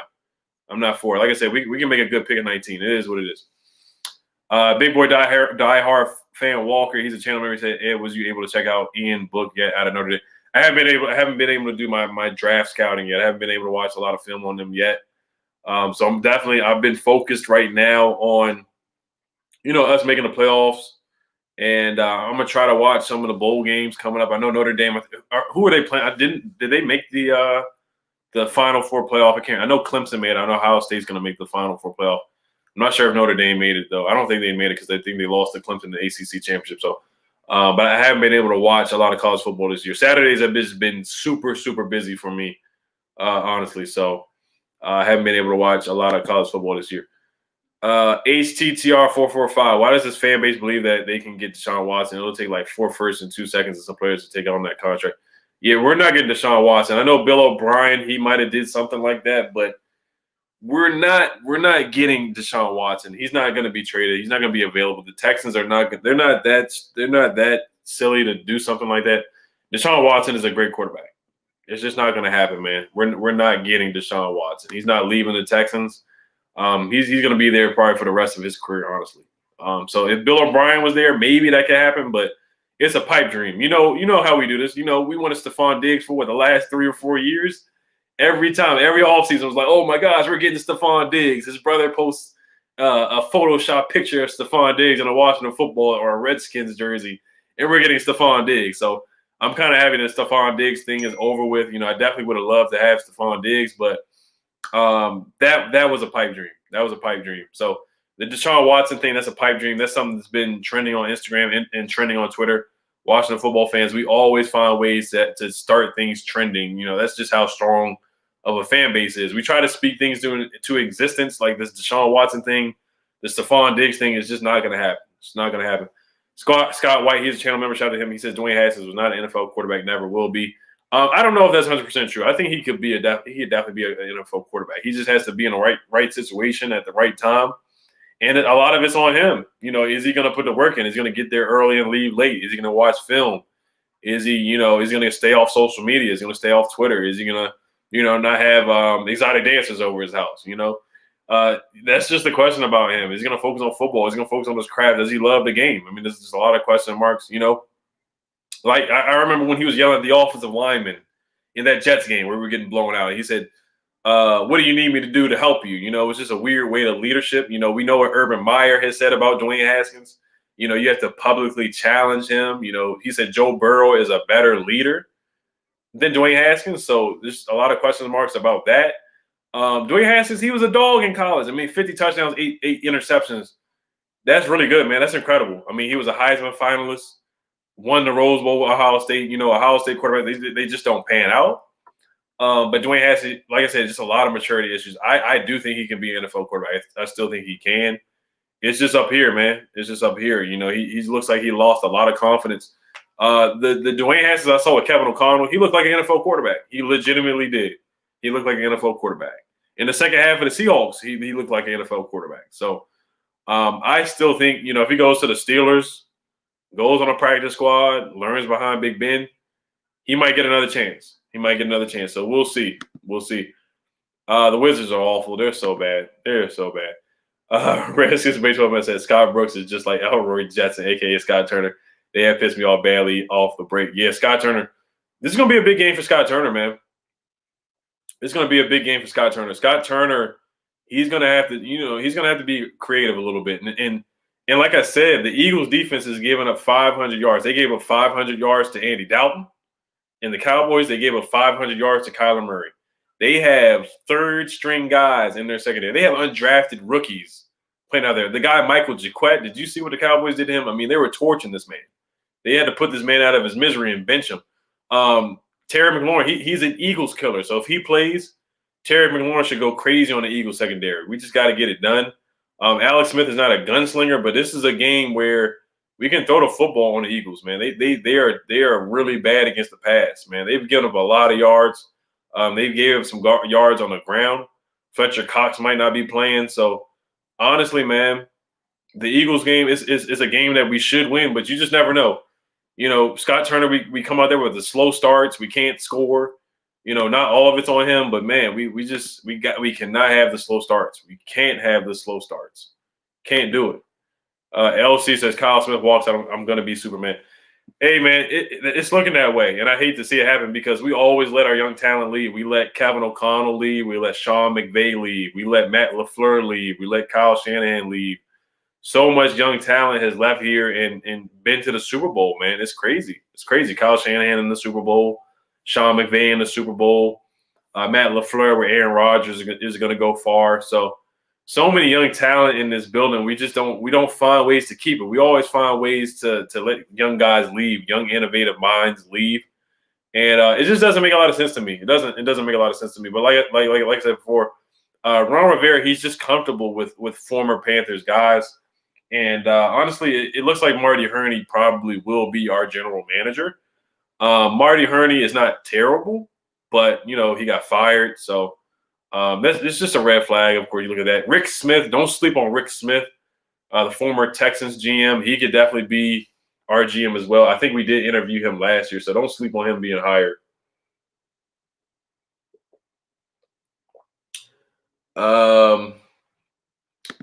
I'm not for it. Like I said, we can make a good pick at 19. It is what it is. Big boy die hard fan Walker. He's a channel member. He said, "Ed, was you able to check out Ian book yet out of Notre Dame?" I haven't been able to do my draft scouting yet. I haven't been able to watch a lot of film on them yet. So I've been focused right now on, us making the playoffs. And I'm gonna try to watch some of the bowl games coming up. I know Notre Dame. Who are they playing? Did they make the Final Four playoff? I know Clemson made it. I know Ohio State's gonna make the Final Four playoff. I'm not sure if Notre Dame made it though. I don't think they made it because I think they lost to Clemson in the ACC championship. So, but I haven't been able to watch a lot of college football this year. Saturdays have just been super busy for me, honestly. So I haven't been able to watch a lot of college football this year. HTTR445. Why does this fan base believe that they can get Deshaun Watson? It'll take like 4 firsts and 2 seconds of some players to take on that contract. Yeah, we're not getting Deshaun Watson. I know Bill O'Brien, he might have did something like that, but we're not getting Deshaun Watson. He's not going to be traded. He's not going to be available. The Texans are not. They're not that silly to do something like that. Deshaun Watson is a great quarterback. It's just not going to happen, man. We're not getting Deshaun Watson. He's not leaving the Texans. He's going to be there probably for the rest of his career, honestly. So if Bill O'Brien was there, maybe that could happen, but it's a pipe dream. You know how we do this. We wanted Stephon Diggs for the last 3 or 4 years. Every time, every offseason was like, oh my gosh, we're getting Stephon Diggs. His brother posts a Photoshop picture of Stephon Diggs in a Washington football or a Redskins jersey, and we're getting Stephon Diggs. So I'm kind of happy that Stephon Diggs thing is over with. I definitely would have loved to have Stephon Diggs, but that was a pipe dream. That was a pipe dream. So the Deshaun Watson thing, that's a pipe dream. That's something that's been trending on Instagram and trending on Twitter. Washington football fans, we always find ways to start things trending. That's just how strong of a fan base is. We try to speak things to existence, like this Deshaun Watson thing. The Stephon Diggs thing is just not going to happen. It's not going to happen. Scott White, he's a channel member. Shout out to him. He says Dwayne Haskins was not an NFL quarterback, never will be. I don't know if that's 100% true. I think he could definitely be an NFL quarterback. He just has to be in the right situation at the right time. And a lot of it's on him. Is he going to put the work in? Is he going to get there early and leave late? Is he going to watch film? Is he, is he going to stay off social media? Is he going to stay off Twitter? Is he going to, not have exotic dancers over his house? That's just the question about him. Is he going to focus on football? Is he going to focus on his craft? Does he love the game? I mean, there's just a lot of question marks, Like I remember when he was yelling at the offensive lineman in that Jets game where we were getting blown out. He said, what do you need me to do to help you? It's just a weird way of leadership. We know what Urban Meyer has said about Dwayne Haskins. You have to publicly challenge him. He said Joe Burrow is a better leader than Dwayne Haskins. So there's a lot of question marks about that. Dwayne Haskins, he was a dog in college. I mean, 50 touchdowns, eight interceptions. That's really good, man. That's incredible. I mean, he was a Heisman finalist, won the Rose Bowl with Ohio State. Ohio State quarterbacks, they just don't pan out. But Dwayne Haskins, like I said, just a lot of maturity issues. I do think he can be an NFL quarterback. I still think he can. It's just up here, man. It's just up here. He looks like he lost a lot of confidence. The Dwayne Haskins I saw with Kevin O'Connell, he looked like an NFL quarterback. He legitimately did. He looked like an NFL quarterback. In the second half of the Seahawks, he looked like an NFL quarterback. So I still think, if he goes to the Steelers, goes on a practice squad, learns behind Big Ben, he might get another chance. So we'll see. The Wizards are awful. They're so bad. Redskins baseball man said Scott Brooks is just like Elroy Jetson, a.k.a. Scott Turner. They have pissed me off badly off the break. Yeah, Scott Turner. This is going to be a big game for Scott Turner, man. It's going to be a big game for Scott Turner. Scott Turner, he's going to have to, be creative a little bit. And like I said, the Eagles defense is giving up 500 yards. They gave up 500 yards to Andy Dalton. And the Cowboys, they gave up 500 yards to Kyler Murray. They have third-string guys in their secondary. They have undrafted rookies playing out there. The guy, Michael Jacquet, did you see what the Cowboys did to him? I mean, they were torching this man. They had to put this man out of his misery and bench him. Terry McLaurin, he's an Eagles killer. So if he plays, Terry McLaurin should go crazy on the Eagles secondary. We just got to get it done. Alex Smith is not a gunslinger, but this is a game where we can throw the football on the Eagles, man. They are really bad against the pass, man. They've given up a lot of yards. They gave up some yards on the ground. Fletcher Cox might not be playing. So honestly, man, the Eagles game is a game that we should win, but you just never know. Scott Turner, we come out there with the slow starts. We can't score. Not all of it's on him, but man, we cannot have the slow starts. We can't have the slow starts. Can't do it. LC says Kyle Smith walks out. I'm going to be Superman. Hey, man, it's looking that way, and I hate to see it happen because we always let our young talent leave. We let Kevin O'Connell leave. We let Sean McVay leave. We let Matt LaFleur leave. We let Kyle Shanahan leave. So much young talent has left here and been to the Super Bowl, man. It's crazy. It's crazy. Kyle Shanahan in the Super Bowl, Sean McVay in the Super Bowl, Matt LaFleur where Aaron Rodgers is going to go far. So many young talent in this building. We don't find ways to keep it. We always find ways to let young guys leave, young innovative minds leave, and it just doesn't make a lot of sense to me. It doesn't make a lot of sense to me. But like I said before, Ron Rivera, he's just comfortable with former Panthers guys, and honestly, it looks like Marty Hurney probably will be our general manager. Marty Hurney is not terrible, but he got fired, so. That's just a red flag. Of course, you look at that. Rick Smith, don't sleep on Rick Smith, the former Texans GM. He could definitely be our GM as well. I think we did interview him last year, so don't sleep on him being hired.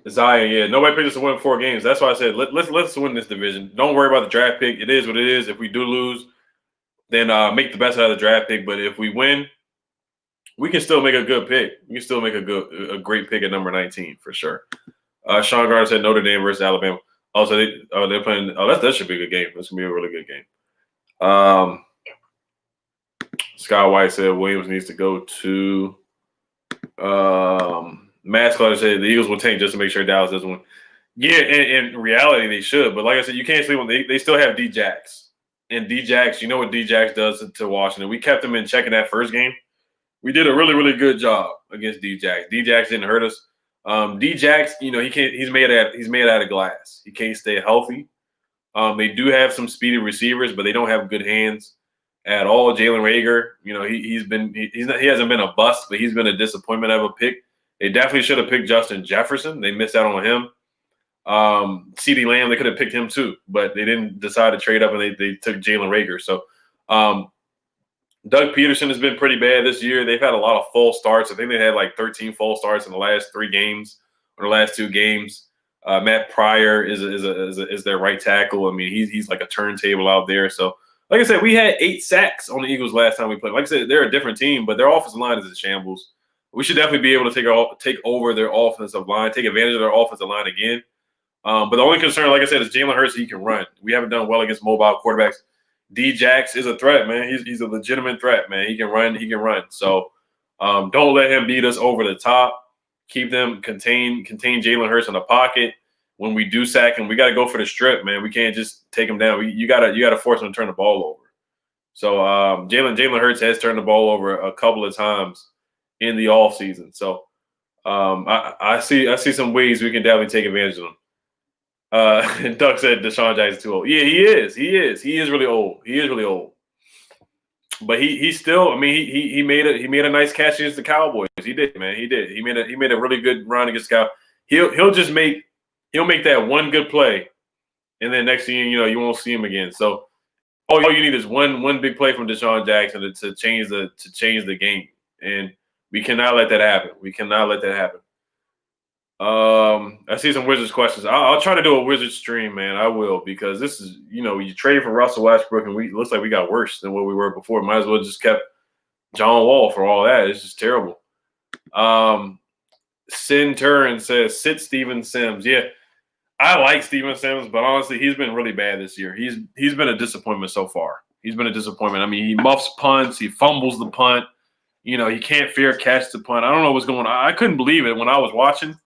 Zion, yeah, nobody picked us to win 4 games. That's why I said let's win this division. Don't worry about the draft pick. It is what it is. If we do lose, then make the best out of the draft pick. But if we win, we can still make a good pick. We can still make a great pick at number 19 for sure. Sean Gardner said Notre Dame versus Alabama. Also, they're playing. Oh, that should be a good game. That's gonna be a really good game. Scott White said Williams needs to go to. Matt Clutter said the Eagles will tank just to make sure Dallas doesn't win. Yeah, in reality they should, but like I said, you can't sleep on. They still have D-Jax, and D-Jax. You know what D-Jax does to Washington. We kept them in check in that first game. We did a really, really good job against D-Jax. D-Jax didn't hurt us. D-Jax, he can't. He's made out of glass. He can't stay healthy. They do have some speedy receivers, but they don't have good hands at all. Jalen Reagor, he hasn't been a bust, but he's been a disappointment of a pick. They definitely should have picked Justin Jefferson. They missed out on him. CeeDee Lamb, they could have picked him too, but they didn't decide to trade up, and they took Jalen Reagor. So. Doug Peterson has been pretty bad this year. They've had a lot of false starts. I think they had like 13 false starts in the last 3 games or the last 2 games. Matt Pryor is their right tackle. I mean, he's like a turntable out there. So, like I said, we had 8 sacks on the Eagles last time we played. Like I said, they're a different team, but their offensive line is in shambles. We should definitely be able to take over their offensive line, take advantage of their offensive line again. But the only concern, like I said, is Jalen Hurts. He can run. We haven't done well against mobile quarterbacks. D-Jax is a threat, man. He's a legitimate threat, man. He can run. So don't let him beat us over the top. Keep them contain Jalen Hurts in the pocket. When we do sack him, we got to go for the strip, man. We can't just take him down. You gotta force him to turn the ball over. So Jalen Hurts has turned the ball over a couple of times in the offseason. So I see some ways we can definitely take advantage of them. And Doug said Deshaun Jackson's too old. Yeah, he is. He is really old. He is really old. But he still. I mean, he made a nice catch against the Cowboys. He did, man. He did. He made a really good run against the Cowboys. He'll make that one good play, and then next thing you know, you won't see him again. So all you need is one big play from Deshaun Jackson to change the game, and we cannot let that happen. We cannot let that happen. I see some Wizards questions. I'll try to do a Wizards stream, man. I will, because this is, you trade for Russell Westbrook, and it looks like we got worse than what we were before. Might as well just kept John Wall for all that. It's just terrible. Sin Turin says, sit Steven Sims. Yeah, I like Steven Sims, but honestly, he's been really bad this year. He's been a disappointment so far. He's been a disappointment. I mean, he muffs punts. He fumbles the punt. He can't fair catch the punt. I don't know what's going on. I couldn't believe it when I was watching.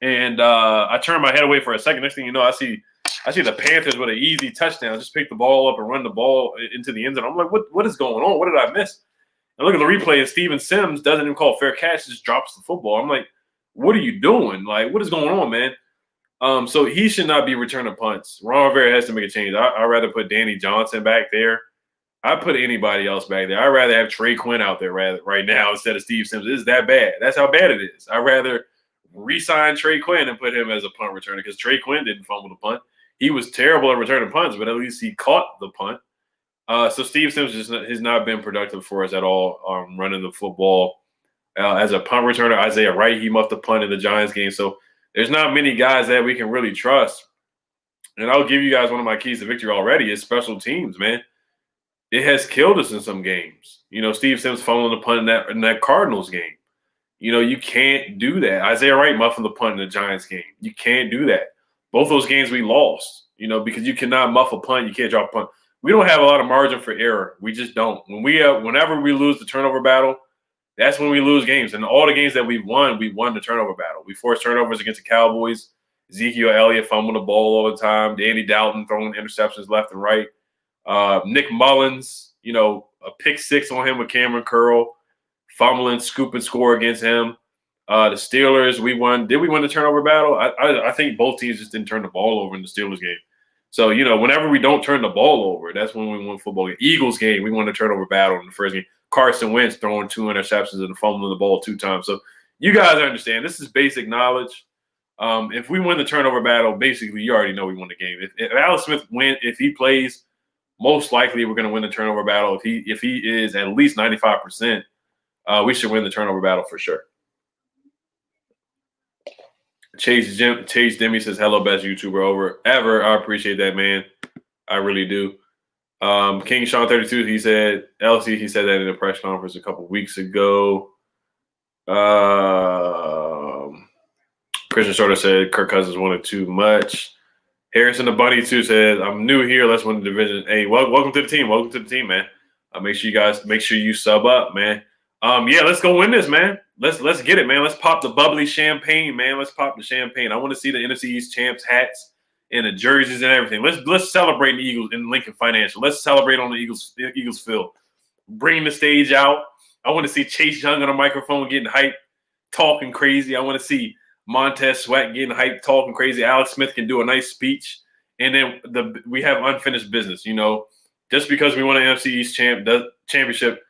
And I turned my head away for a second. Next thing you know, I see the Panthers with an easy touchdown. Just pick the ball up and run the ball into the end zone. I'm like, what is going on? What did I miss? And look at the replay, and Steven Sims doesn't even call fair catch, just drops the football. I'm like, what are you doing? Like, what is going on, man? So he should not be returning punts. Ron Rivera has to make a change. I'd rather put Danny Johnson back there. I'd put anybody else back there. I'd rather have Trey Quinn out there right now instead of Steve Sims. It's that bad. That's how bad it is. I'd rather re-sign Trey Quinn and put him as a punt returner, because Trey Quinn didn't fumble the punt. He was terrible at returning punts, but at least he caught the punt. So Steve Sims has not been productive for us at all running the football. As a punt returner, Isaiah Wright, he muffed the punt in the Giants game. So there's not many guys that we can really trust And I'll give you guys one of my keys to victory already is special teams, man. It has killed us in some games. Steve Sims fumbling the punt in that Cardinals game. You can't do that. Isaiah Wright muffing the punt in the Giants game. You can't do that. Both those games we lost, because you cannot muff a punt. You can't drop a punt. We don't have a lot of margin for error. We just don't. Whenever we lose the turnover battle, that's when we lose games. And all the games that we won the turnover battle. We forced turnovers against the Cowboys. Ezekiel Elliott fumbling the ball all the time. Andy Dalton throwing interceptions left and right. Nick Mullins, a pick six on him with Cameron Curl, fumbling, scoop and score against him. The Steelers, we won. Did we win the turnover battle? I think both teams just didn't turn the ball over in the Steelers game. So, whenever we don't turn the ball over, that's when we win football game. Eagles game, we won the turnover battle in the first game. Carson Wentz throwing 2 interceptions and fumbling the ball 2 times. So you guys understand, this is basic knowledge. If we win the turnover battle, basically you already know we won the game. If Alex Smith if he plays, most likely we're going to win the turnover battle. If he is at least 95%, we should win the turnover battle for sure. Chase Demi says, hello, best YouTuber ever. I appreciate that, man. I really do. King Sean 32, he said that in a press conference a couple weeks ago. Christian Shorter said Kirk Cousins wanted too much. Harrison the Bunny too said, I'm new here. Let's win the division. Hey, welcome to the team. Welcome to the team, man. Make sure you sub up, man. Yeah, let's go win this, man. Let's get it, man. Let's pop the bubbly champagne, man. Let's pop the champagne. I want to see the NFC East champs hats and the jerseys and everything. Let's celebrate the Eagles in Lincoln Financial. Let's celebrate on the Eagles field. Bring the stage out. I want to see Chase Young on a microphone getting hyped, talking crazy. I want to see Montez Sweat getting hyped, talking crazy. Alex Smith can do a nice speech. And then we have unfinished business. Just because we won an NFC East championship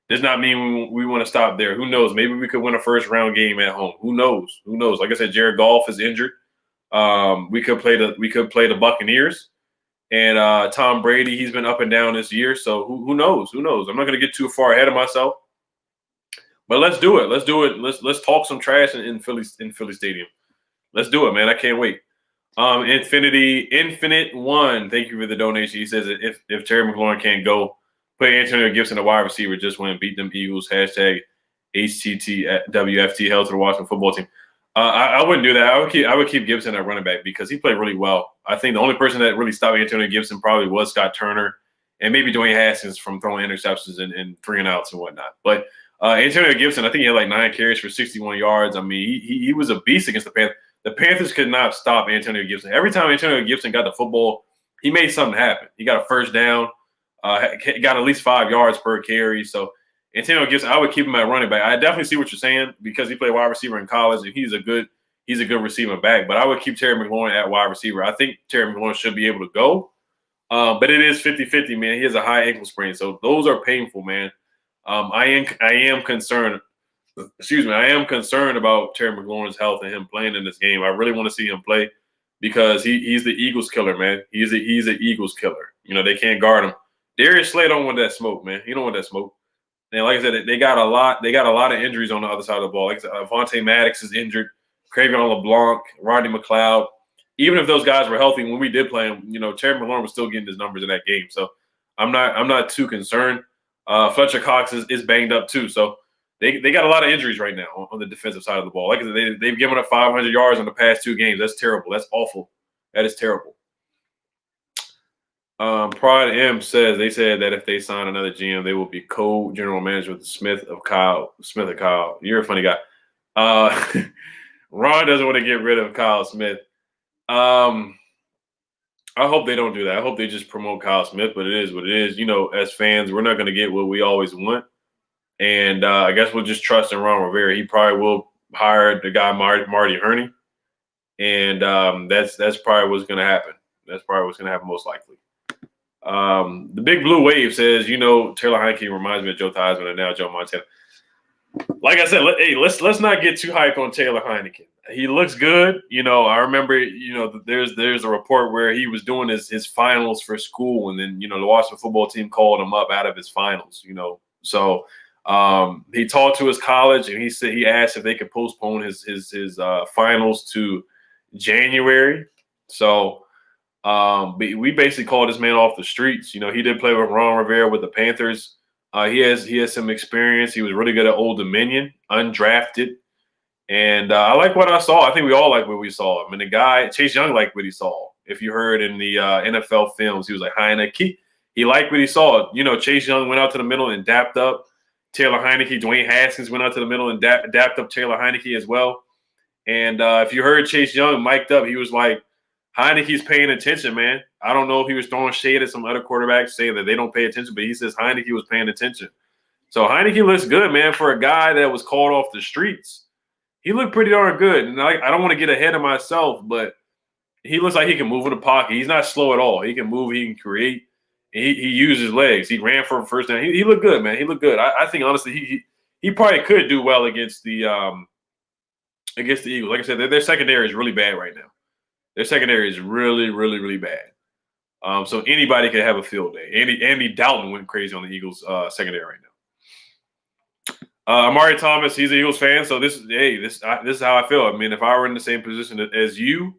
does not mean we want to stop there. Who knows? Maybe we could win a first-round game at home. Who knows? Like I said, Jared Goff is injured. We could play the Buccaneers, and Tom Brady. He's been up and down this year, so who knows? I'm not going to get too far ahead of myself, but let's do it. Let's talk some trash in Philly Stadium. Let's do it, man. I can't wait. Infinite One. Thank you for the donation. He says that if Terry McLaurin can't go, put Antonio Gibson, a wide receiver, just win, beat them Eagles. Hashtag HTTWFT, hell to the Washington football team. I wouldn't do that. I would keep Gibson at running back because he played really well. I think the only person that really stopped Antonio Gibson probably was Scott Turner and maybe Dwayne Haskins from throwing interceptions and 3-and-outs and whatnot. But Antonio Gibson, I think he had like 9 carries for 61 yards. I mean, he was a beast against the Panthers. The Panthers could not stop Antonio Gibson. Every time Antonio Gibson got the football, he made something happen. He got a first down. Got at least 5 yards per carry. So Antonio Gibson, I would keep him at running back. I definitely see what you're saying because he played wide receiver in college and he's a good receiving back. But I would keep Terry McLaurin at wide receiver. I think Terry McLaurin should be able to go. But it is 50-50, man. He has a high ankle sprain. So those are painful, man. I am concerned. Excuse me. I am concerned about Terry McLaurin's health and him playing in this game. I really want to see him play because he's the Eagles killer, man. He's an Eagles killer. They can't guard him. Darius Slay don't want that smoke, man. He don't want that smoke. And like I said, they got a lot of injuries on the other side of the ball. Like I said, Avonte Maddox is injured, Craven LeBlanc, Rodney McLeod. Even if those guys were healthy when we did play them, Terry McLaurin was still getting his numbers in that game. So I'm not too concerned. Fletcher Cox is banged up too. So they got a lot of injuries right now on the defensive side of the ball. Like I said, they've given up 500 yards in the past 2 games. That's terrible. That's awful. That is terrible. Pride M says they said that if they sign another GM, they will be co-general manager with Smith of Kyle. You're a funny guy. Ron doesn't want to get rid of Kyle Smith. I hope they don't do that. I hope they just promote Kyle Smith, but it is what it is. As fans, we're not going to get what we always want. And I guess we'll just trust in Ron Rivera. He probably will hire the guy Marty Herney. And that's probably what's going to happen. That's probably what's going to happen most likely. The Big Blue Wave says, Taylor Heineke reminds me of Joe Theismann and now Joe Montana. Like I said, let's not get too hyped on Taylor Heineke. He looks good. I remember, there's a report where he was doing his finals for school, and then, the Washington football team called him up out of his finals, So he talked to his college, and he asked if they could postpone his finals to January. So But we basically called this man off the streets. You know, he did play with Ron Rivera with the Panthers. He has some experience. He was really good at Old Dominion, undrafted. And I like what I saw. I think we all like what we saw. I mean, the guy, Chase Young, liked what he saw. If you heard in the NFL films, he was like, Heineke. He liked what he saw. You know, Chase Young went out to the middle and dapped up Taylor Heineke. Dwayne Haskins went out to the middle and dapped up Taylor Heineke as well. And if you heard Chase Young mic'd up, he was like, Heineke's paying attention, man. I don't know if he was throwing shade at some other quarterbacks saying that they don't pay attention, but he says Heineke was paying attention. So Heineke looks good, man, for a guy that was called off the streets. He looked pretty darn good. And I don't want to get ahead of myself, but he looks like he can move in the pocket. He's not slow at all. He can move. He can create. He used his legs. He ran for a first down. He looked good, man. He looked good. I think, honestly, he probably could do well against the Eagles. Like I said, their secondary is really bad right now. Their secondary is really, really, really bad. So anybody could have a field day. Andy Dalton went crazy on the Eagles secondary right now. Amari Thomas, he's an Eagles fan, so this is how I feel. I mean, if I were in the same position as you,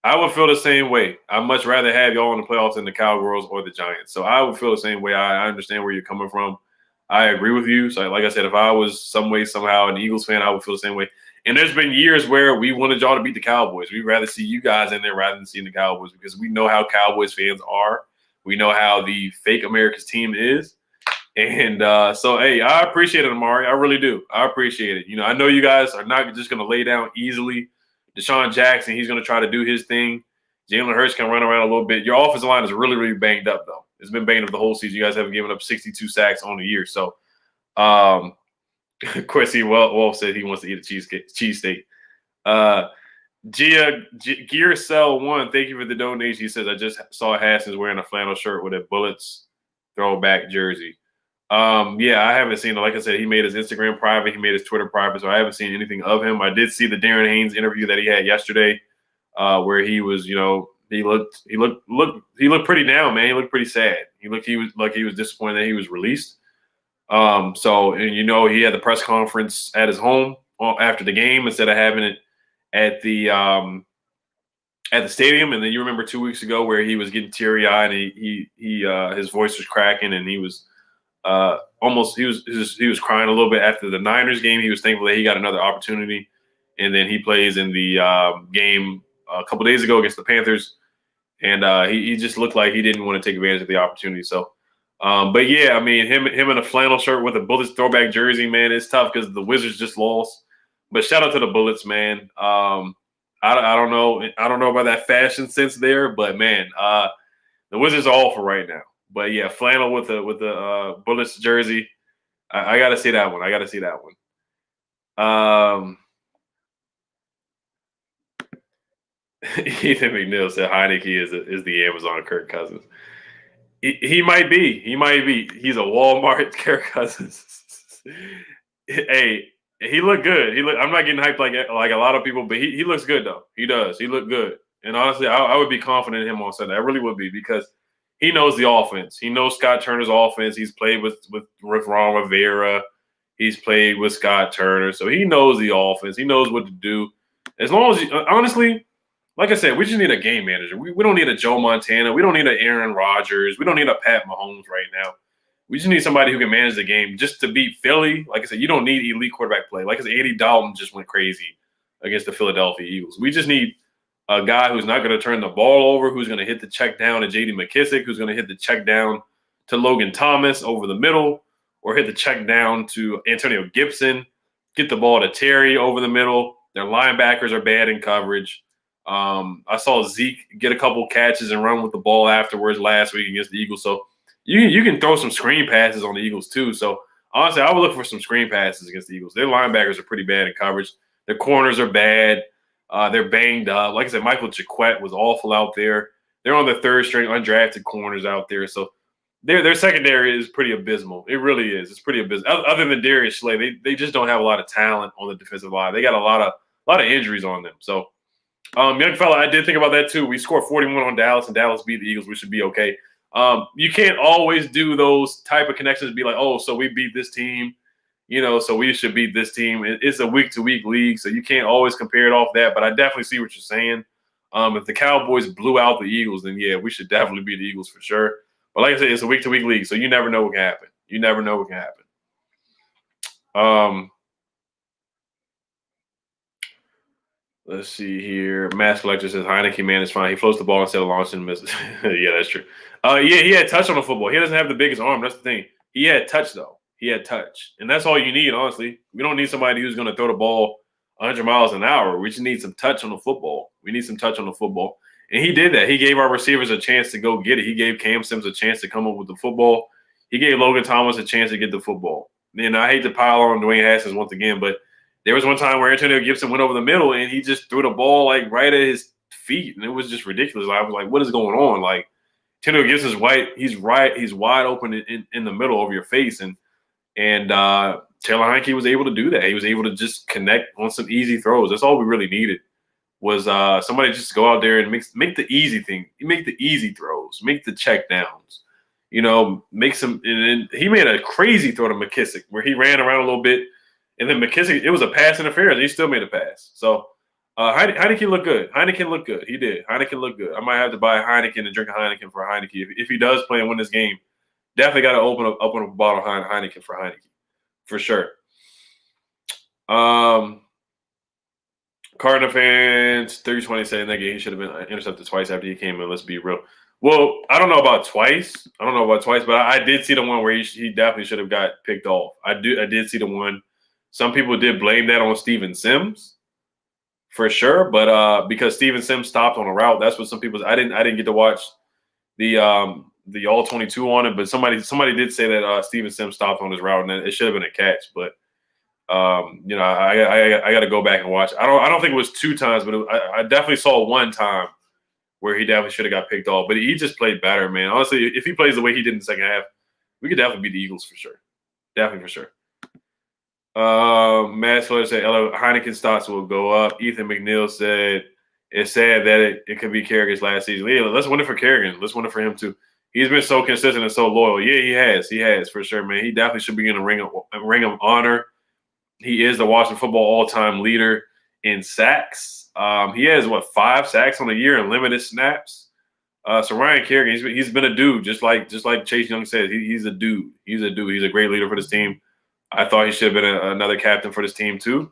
I would feel the same way. I'd much rather have y'all in the playoffs than the Cowgirls or the Giants. So I would feel the same way. I understand where you're coming from. I agree with you. So like I said, if I was some way, somehow an Eagles fan, I would feel the same way. And there's been years where we wanted y'all to beat the Cowboys. We'd rather see you guys in there rather than seeing the Cowboys because we know how Cowboys fans are. We know how the fake America's team is. And so, hey, I appreciate it, Amari. I really do. I appreciate it. You know, I know you guys are not just going to lay down easily. Deshaun Jackson, he's going to try to do his thing. Jalen Hurts can run around a little bit. Your offensive line is really, really banged up, though. It's been banged up the whole season. You guys haven't given up 62 sacks on the year. So, of course, Wolf said he wants to eat a cheesesteak. Gearcell1, thank you for the donation. He says, I just saw Haskins wearing a flannel shirt with a Bullets throwback jersey. Yeah, I haven't seen it. Like I said, he made his Instagram private. He made his Twitter private, so I haven't seen anything of him. I did see the Darren Haynes interview that he had yesterday, where he was, you know, he looked pretty down, man. He looked pretty sad. He was disappointed that he was released. So, and you know, he had the press conference at his home after the game instead of having it at the stadium. And then you remember 2 weeks ago where he was getting teary-eyed and he his voice was cracking and he was he was crying a little bit after the Niners game. He was thankful that he got another opportunity. And then he plays in the game a couple days ago against the Panthers. And he just looked like he didn't want to take advantage of the opportunity. So, but yeah, I mean, him in a flannel shirt with a Bullets throwback jersey, man, it's tough because the Wizards just lost. But shout out to the Bullets, man. I don't know about that fashion sense there, but man, the Wizards are awful right now. But yeah, flannel with the Bullets jersey. I got to see that one. Ethan McNeil said Heineke is the Amazon Kirk Cousins. He might be. He's a Walmart Kirk Cousins. Hey, he looked good. I'm not getting hyped like a lot of people, but he looks good though. He does. He looked good. And honestly, I would be confident in him on Sunday. I really would be because he knows the offense. He knows Scott Turner's offense. He's played with Ron Rivera. He's played with Scott Turner. So he knows the offense. He knows what to do. As long as honestly, like I said, we just need a game manager. We don't need a Joe Montana. We don't need an Aaron Rodgers. We don't need a Pat Mahomes right now. We just need somebody who can manage the game just to beat Philly. Like I said, you don't need elite quarterback play. Like I said, Andy Dalton just went crazy against the Philadelphia Eagles. We just need a guy who's not going to turn the ball over, who's going to hit the check down to J.D. McKissick, who's going to hit the check down to Logan Thomas over the middle, or hit the check down to Antonio Gibson, get the ball to Terry over the middle. Their linebackers are bad in coverage. I saw Zeke get a couple catches and run with the ball afterwards last week against the Eagles. So you can throw some screen passes on the Eagles too. So honestly, I would look for some screen passes against the Eagles. Their linebackers are pretty bad in coverage. Their corners are bad. They're banged up. Like I said, Michael Jaquette was awful out there. They're on the third string undrafted corners out there. So their secondary is pretty abysmal. It really is. It's pretty abysmal. Other than Darius Slay, they just don't have a lot of talent on the defensive line. They got a lot of injuries on them. So young fella, I did think about that too. We scored 41 on Dallas, and Dallas beat the Eagles. We should be okay. You can't always do those type of connections and be like, oh, so we beat this team, so we should beat this team. It's a week-to-week league, so you can't always compare it off that, but I definitely see what you're saying. If the Cowboys blew out the Eagles, then yeah, we should definitely beat the Eagles for sure. But like I said, it's a week-to-week league, so you never know what can happen. You never know what can happen. Let's see here. Mass Collector says Heineke, man, is fine. He floats the ball instead of launching and misses. Yeah, that's true. Yeah, he had touch on the football. He doesn't have the biggest arm. That's the thing. He had touch, though. He had touch. And that's all you need, honestly. We don't need somebody who's going to throw the ball 100 miles an hour. We just need some touch on the football. We need some touch on the football. And he did that. He gave our receivers a chance to go get it. He gave Cam Sims a chance to come up with the football. He gave Logan Thomas a chance to get the football. And I hate to pile on Dwayne Haskins once again, but there was one time where Antonio Gibson went over the middle and he just threw the ball like right at his feet, and it was just ridiculous. I was like, "What is going on?" Like Antonio Gibson's white, he's wide open in the middle of your face, and Taylor Heineke was able to do that. He was able to just connect on some easy throws. That's all we really needed was somebody just go out there and make the easy thing, make the easy throws, make the check downs, make some. And he made a crazy throw to McKissick where he ran around a little bit. And then McKissick, it was a pass interference. He still made a pass. So Heineken looked good. Heineken looked good. He did. Heineken looked good. I might have to buy a Heineken and drink a Heineken for Heineke. If he does play and win this game, definitely got to open a bottle of Heineken for Heineke. For sure. Cardinal fans, 320 saying that game he should have been intercepted twice after he came in. Let's be real. Well, I don't know about twice. But I did see the one where he definitely should have got picked off. I did see the one. Some people did blame that on Steven Sims, for sure. But because Steven Sims stopped on a route, that's what some people. I didn't get to watch the all 22 on it, but somebody did say that Steven Sims stopped on his route and it should have been a catch. But I got to go back and watch. I don't think it was 2 times, but I definitely saw one time where he definitely should have got picked off. But he just played better, man. Honestly, if he plays the way he did in the second half, we could definitely beat the Eagles for sure. Definitely for sure. Matt Slater said Heineken stocks will go up. Ethan McNeil said it's sad that it could be Kerrigan's last season. Yeah, let's win it for Kerrigan. Let's win it for him too. He's been so consistent and so loyal. Yeah, he has. He has for sure, man. He definitely should be in a ring of honor. He is the Washington football all-time leader in sacks. He has 5 sacks on the year and limited snaps. So Ryan Kerrigan, he's been a dude, just like Chase Young says. He's a dude. He's a dude. He's a great leader for this team. I thought he should have been another captain for this team too.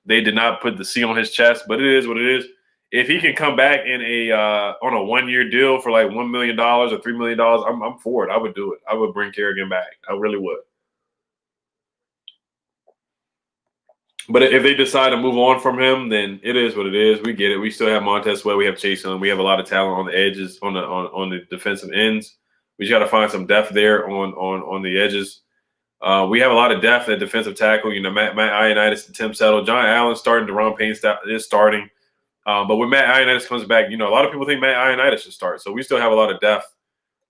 They did not put the C on his chest, but it is what it is. If he can come back in on a 1-year deal for like $1 million or $3 million, I'm for it. I would do it. I would bring Kerrigan back. I really would. But if they decide to move on from him, then it is what it is. We get it. We still have Montez Sweat. We have Chase Young. We have a lot of talent on the edges, on the defensive ends. We just got to find some depth there on the edges. We have a lot of depth at defensive tackle. Matt Ioannidis and Tim Settle. John Allen starting. Deron Payne is starting. But when Matt Ioannidis comes back, a lot of people think Matt Ioannidis should start. So we still have a lot of depth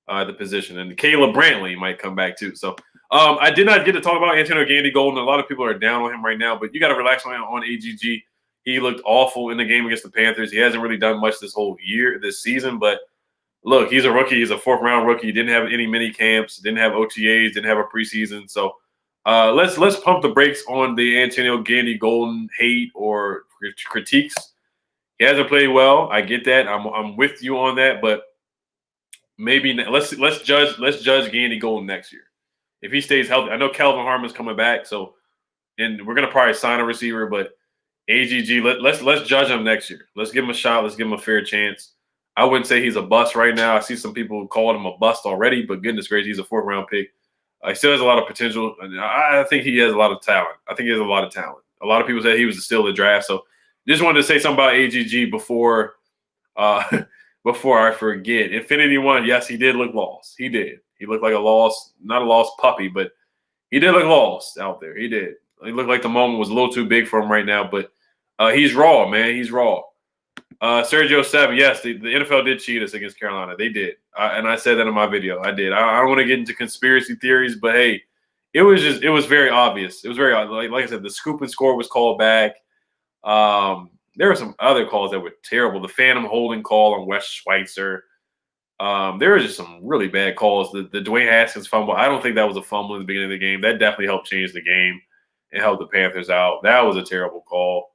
at the position. And Caleb Brantley might come back too. So I did not get to talk about Antonio Gandy Golden. A lot of people are down on him right now, but you got to relax on AGG. He looked awful in the game against the Panthers. He hasn't really done much this season, but look, he's a rookie. He's a 4th-round rookie. He didn't have any mini camps, didn't have OTAs, didn't have a preseason. So let's pump the brakes on the Antonio Gandy Golden hate or critiques. He hasn't played well. I get that. I'm with you on that, but maybe let's judge Gandy Golden next year if he stays healthy. I know Kelvin Harmon's coming back, and we're gonna probably sign a receiver, but AGG, let's judge him next year. Let's give him a shot. Let's give him a fair chance. I wouldn't say he's a bust right now. I see some people calling him a bust already, but goodness gracious, he's a 4th-round pick. He still has a lot of potential. I think he has a lot of talent. A lot of people said he was still the draft. So just wanted to say something about AGG before I forget. Infinity One, yes, he did look lost. He did. He looked like not a lost puppy, but he did look lost out there. He did. He looked like the moment was a little too big for him right now, but he's raw, man. He's raw. Sergio 7, yes, the NFL did cheat us against Carolina. They did. And I said that in my video. I did. I don't want to get into conspiracy theories, but hey, it was very obvious. It was very like I said, the scoop and score was called back. There were some other calls that were terrible. The phantom holding call on Wes Schweitzer. There were just some really bad calls. The Dwayne Haskins fumble, I don't think that was a fumble in the beginning of the game. That definitely helped change the game and helped the Panthers out. That was a terrible call.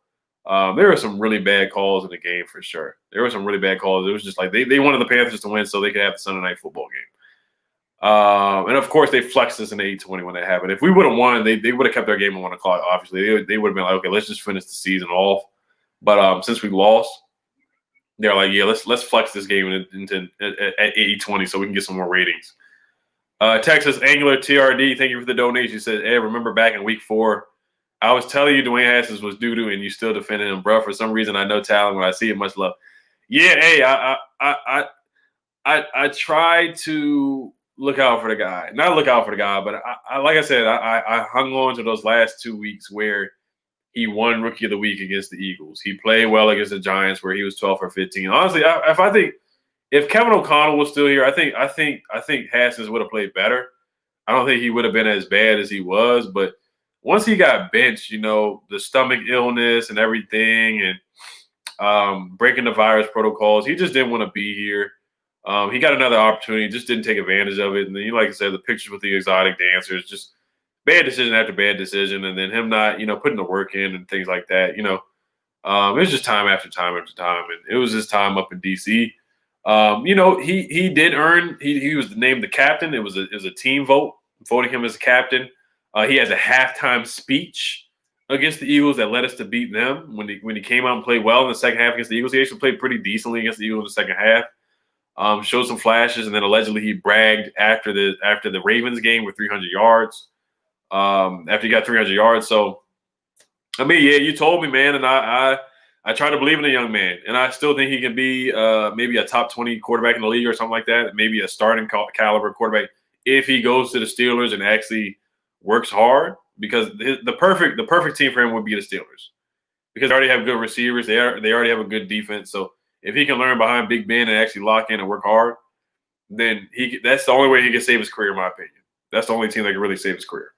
There were some really bad calls in the game for sure. There were some really bad calls. It was just like they wanted the Panthers to win so they could have the Sunday night football game. And of course, they flexed us in the 8-20 when that happened. If we would have won, they would have kept their game at 1 o'clock. Obviously, they would have been like, okay, let's just finish the season off. But since we lost, they're like, yeah, let's flex this game into at 8-20 so we can get some more ratings. Texas Angler TRD, thank you for the donation. He said, hey, remember back in week 4, I was telling you Dwayne Haskins was doo-doo and you still defended him, bro. For some reason, I know talent when I see it. Much love. Yeah, hey, I try to look out for the guy. Not look out for the guy, but I like I said, I hung on to those last 2 weeks where he won Rookie of the Week against the Eagles. He played well against the Giants where he was 12 for 15. Honestly, if Kevin O'Connell was still here, I think Haskins would have played better. I don't think he would have been as bad as he was, but once he got benched, the stomach illness and everything and breaking the virus protocols, he just didn't want to be here. He got another opportunity, just didn't take advantage of it. And then, like I said, the pictures with the exotic dancers, just bad decision after bad decision. And then him not, putting the work in and things like that. It was just time after time after time. And it was his time up in D.C. He did earn. He was named the captain. It was a team vote voting him as a captain. He has a halftime speech against the Eagles that led us to beat them when he came out and played well in the second half against the Eagles. He actually played pretty decently against the Eagles in the second half. Showed some flashes, and then allegedly he bragged after the Ravens game with 300 yards. After he got 300 yards, so I mean, yeah, you told me, man, and I try to believe in a young man, and I still think he can be maybe a top 20 quarterback in the league or something like that, maybe a starting caliber quarterback if he goes to the Steelers and actually works hard. Because the perfect team for him would be the Steelers, because they already have good receivers, they already have a good defense. So if he can learn behind Big Ben and actually lock in and work hard, then that's the only way he can save his career, in my opinion. That's the only team that can really save his career.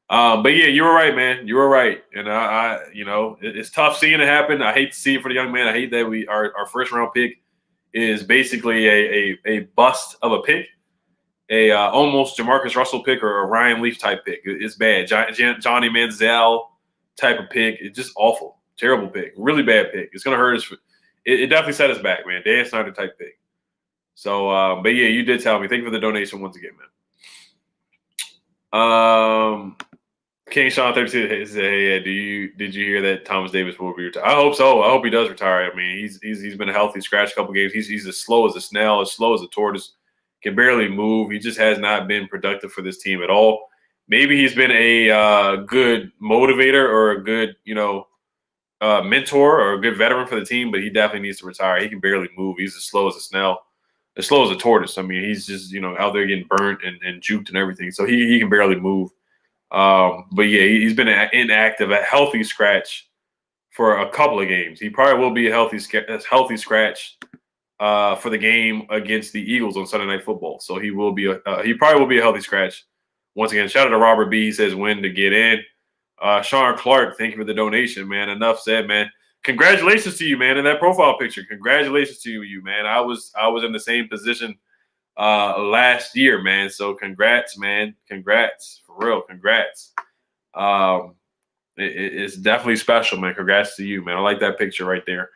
But yeah, you were right, man. You were right, and it's tough seeing it happen. I hate to see it for the young man. I hate that our first round pick is basically a bust of a pick, a almost Jamarcus Russell pick or a Ryan Leaf type pick. It's bad. Johnny Manziel type of pick. It's just awful, terrible pick, really bad pick. It's gonna hurt us. It definitely set us back, man. Dan Snyder type pick. So, but yeah, you did tell me. Thank you for the donation once again, man. King Sean 32 said, "Hey, did you hear that Thomas Davis will be retired? I hope so. I hope he does retire. I mean, he's been a healthy scratch a couple games. He's as slow as a snail, as slow as a tortoise. Can barely move. He just has not been productive for this team at all. Maybe he's been a good motivator or a good mentor or a good veteran for the team, but he definitely needs to retire. He can barely move. He's as slow as a snail, as slow as a tortoise. I mean, he's just out there getting burnt and juked and everything. So he can barely move." But yeah, he's been inactive, a healthy scratch for a couple of games. He probably will be a healthy scratch for the game against the Eagles on Sunday Night Football. So he probably will be a healthy scratch. Once again, shout out to Robert B. He says when to get in. Sean Clark, thank you for the donation, man. Enough said, man. Congratulations to you, man, in that profile picture. Congratulations to you, man. I was in the same position last year, man. So congrats, man. Congrats. For real, congrats. It's definitely special, man. Congrats to you, man. I like that picture right there.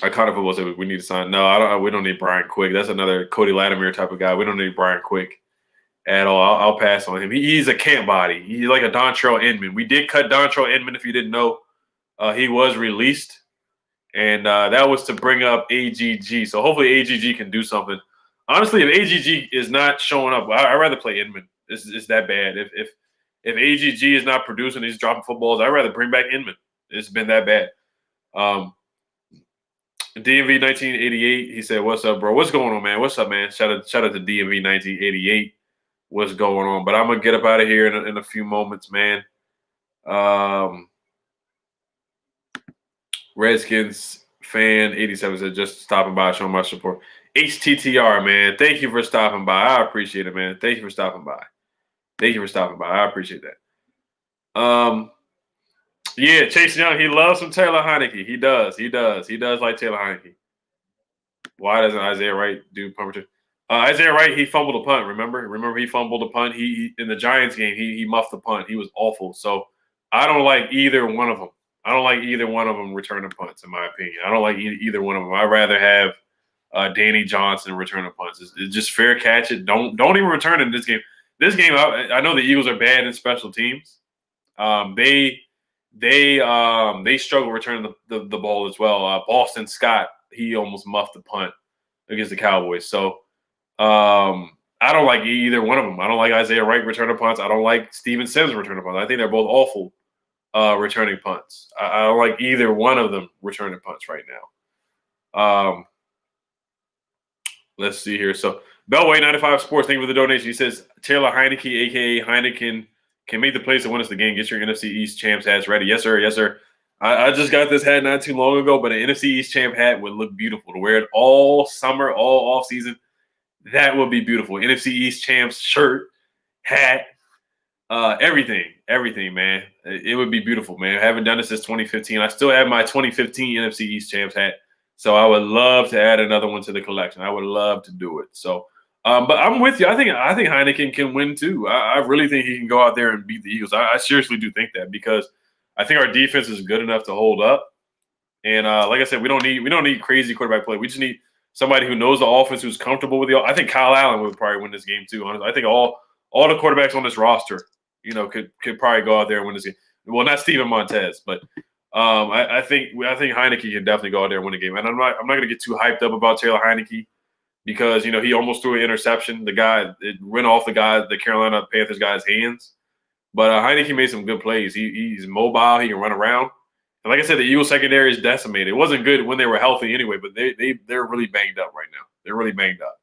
I kind of was like, we need to sign. No, we don't need Brian Quick. That's another Cody Latimer type of guy. We don't need Brian Quick at all. I'll pass on him. He's a camp body. He's like a Dontrell Inman. We did cut Dontrell Inman, if you didn't know. He was released, and that was to bring up AGG. So hopefully AGG can do something. Honestly, if AGG is not showing up, I'd rather play Inman. It's that bad. If AGG is not producing, he's dropping footballs, I'd rather bring back Inman. It's been that bad. DMV 1988, he said, "What's up, bro? What's going on, man? What's up, man? Shout out to DMV 1988. What's going on?" But I'm gonna get up out of here in a few moments, man. Redskins fan 87 said, "Just stopping by, showing my support." HTTR, man. Thank you for stopping by. I appreciate it, man. Thank you for stopping by. I appreciate that. Yeah, Chase Young, he loves some Taylor Heineke. He does like Taylor Heineke. Why doesn't Isaiah Wright do punt return? Isaiah Wright, he fumbled a punt. Remember he fumbled a punt. He in the Giants game, he muffed the punt. He was awful. So I don't like either one of them. I don't like either one of them returning punts, in my opinion. I don't like either one of them. I'd rather have Danny Johnson returning punts. It's just fair catch it. Don't even return in this game. This game, I know the Eagles are bad in special teams. They struggle returning the ball as well. Boston Scott, he almost muffed the punt against the Cowboys. So I don't like either one of them. I don't like Isaiah Wright returning punts. I don't like Steven Sims returning punts. I think they're both awful returning punts. I don't like either one of them returning punts right now. Let's see here. So Bellway 95 Sports, thank you for the donation. He says Taylor Heineke, aka Heineken, can make the plays to win us the game. Get your NFC East champs hats ready. Yes, sir. Yes, sir. I just got this hat not too long ago, but an NFC East champ hat would look beautiful. To wear it all summer, all off season, that would be beautiful. NFC East champs shirt, hat, everything, man. It would be beautiful, man. I haven't done this since 2015. I still have my 2015 NFC East champs hat. So I would love to add another one to the collection. I would love to do it. So, but I'm with you. I think Heineken can win too. I really think he can go out there and beat the Eagles. I seriously do think that, because I think our defense is good enough to hold up. And like I said, we don't need crazy quarterback play. We just need somebody who knows the offense, who's comfortable with the. I think Kyle Allen would probably win this game too. Honestly, I think all the quarterbacks on this roster, could probably go out there and win this game. Well, not Steven Montez, but. I think Heineke can definitely go out there and win the game, and I'm not going to get too hyped up about Taylor Heineke, because he almost threw an interception. It went off the Carolina Panthers guy's hands, but Heineke made some good plays. He's mobile. He can run around, and like I said, the Eagles secondary is decimated. It wasn't good when they were healthy anyway, but they're really banged up right now. They're really banged up.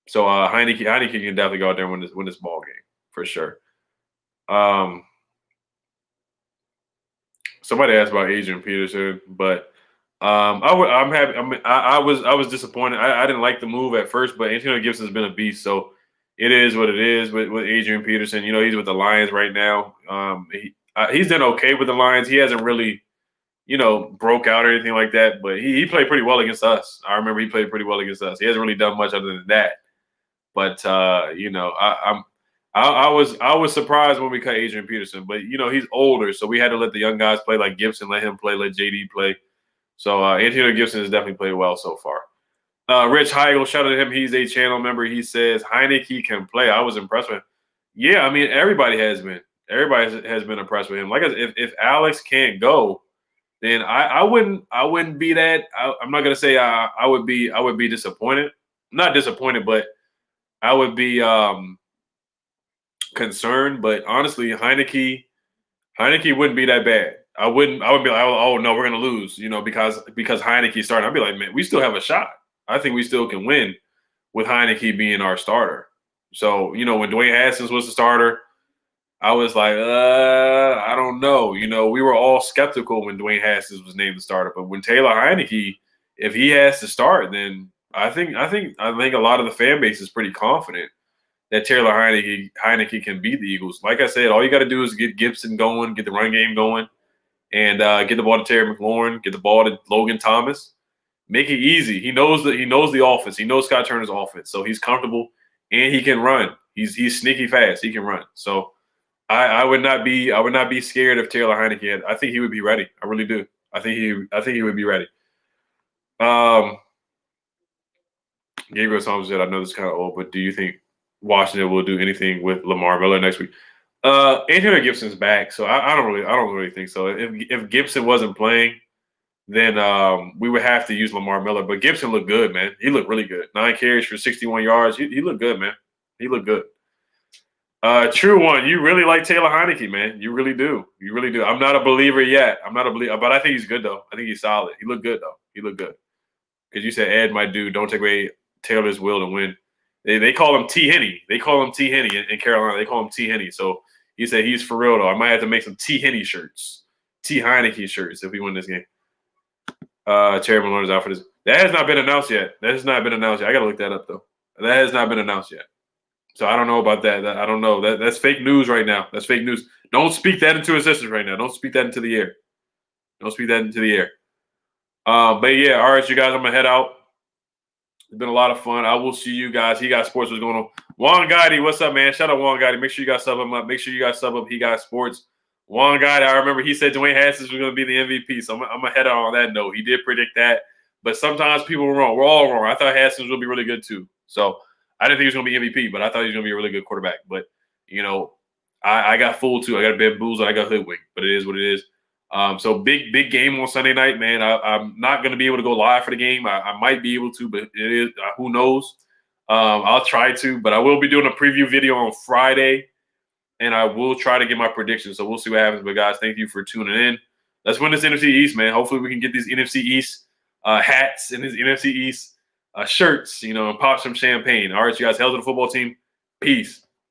So Heineke can definitely go out there and win this ball game for sure. Somebody asked about Adrian Peterson, but I'm happy. I was disappointed. I didn't like the move at first, but Antonio Gibson's been a beast, so it is what it is with Adrian Peterson. He's with the Lions right now. He's done okay with the Lions. He hasn't really, broke out or anything like that, but he played pretty well against us. I remember he played pretty well against us. He hasn't really done much other than that. But I was surprised when we cut Adrian Peterson, but he's older, so we had to let the young guys play, like Gibson, let him play, let JD play. So Antonio Gibson has definitely played well so far. Rich Heigl, shout out to him. He's a channel member. He says Heineke can play. I was impressed with him. Yeah, I mean everybody has been. Everybody has been impressed with him. Like I said, if Alex can't go, then I wouldn't be that. I'm not gonna say I would be disappointed. Not disappointed, but I would be concerned. But honestly, Heineke wouldn't be that bad. I would be like, oh no, we're gonna lose, because Heineke's starting. I'd be like, man, we still have a shot. I think we still can win with Heineke being our starter. So, when Dwayne Haskins was the starter, I was like, I don't know. We were all skeptical when Dwayne Haskins was named the starter, but when Taylor Heineke, if he has to start, then I think a lot of the fan base is pretty confident that Taylor Heineke can beat the Eagles. Like I said, all you got to do is get Gibson going, get the run game going, and get the ball to Terry McLaurin, get the ball to Logan Thomas. Make it easy. He knows the offense. He knows Scott Turner's offense, so he's comfortable and he can run. He's sneaky fast. He can run. So I would not be scared of Taylor Heineke. I think he would be ready. I really do. I think he would be ready. Gabriel Thomas said, I know this is kind of old, but do you think Washington will do anything with Lamar Miller next week? Antonio Gibson's back, so I don't really think so. If Gibson wasn't playing, then we would have to use Lamar Miller. But Gibson looked good, man. He looked really good. 9 carries for 61 yards. He looked good, man. He looked good. True one. You really like Taylor Heineke, man. You really do. You really do. I'm not a believer yet. But I think he's good though. I think he's solid. He looked good though. He looked good. Because you said Ed, my dude, don't take away Taylor's will to win. They call him T. Henny. They call him T. Henny in Carolina. They call him T. Henny. So he said he's for real though. I might have to make some T. Henny shirts, T. Heineke shirts if we win this game. Terry Malone is out for this. That has not been announced yet. I gotta look that up though. That has not been announced yet. So I don't know about that. I don't know. That's fake news right now. That's fake news. Don't speak that into existence right now. Don't speak that into the air. Don't speak that into the air. But yeah, all right, you guys. I'm gonna head out. It's been a lot of fun. I will see you guys. He Got Sports. What's going on? Juan Gotti, what's up, man? Shout out Juan Gotti. Make sure you guys sub him up. Make sure you guys sub up He Got Sports. One guy that I remember, he said Dwayne Haskins was going to be the MVP. So I'm going to head out on that note. He did predict that. But sometimes people were wrong. We're all wrong. I thought Haskins would be really good too. So I didn't think he was going to be MVP, but I thought he was going to be a really good quarterback. But, I got fooled too. I got bamboozled. I got hoodwinked. But it is what it is. So big game on Sunday night, man. I'm not going to be able to go live for the game. I might be able to, but it is who knows. I'll try to, but I will be doing a preview video on Friday, and I will try to get my predictions. So we'll see what happens. But guys, thank you for tuning in. Let's win this NFC East, man. Hopefully we can get these NFC East hats and these NFC East shirts, and pop some champagne. All right, you guys. Hail to the football team. Peace.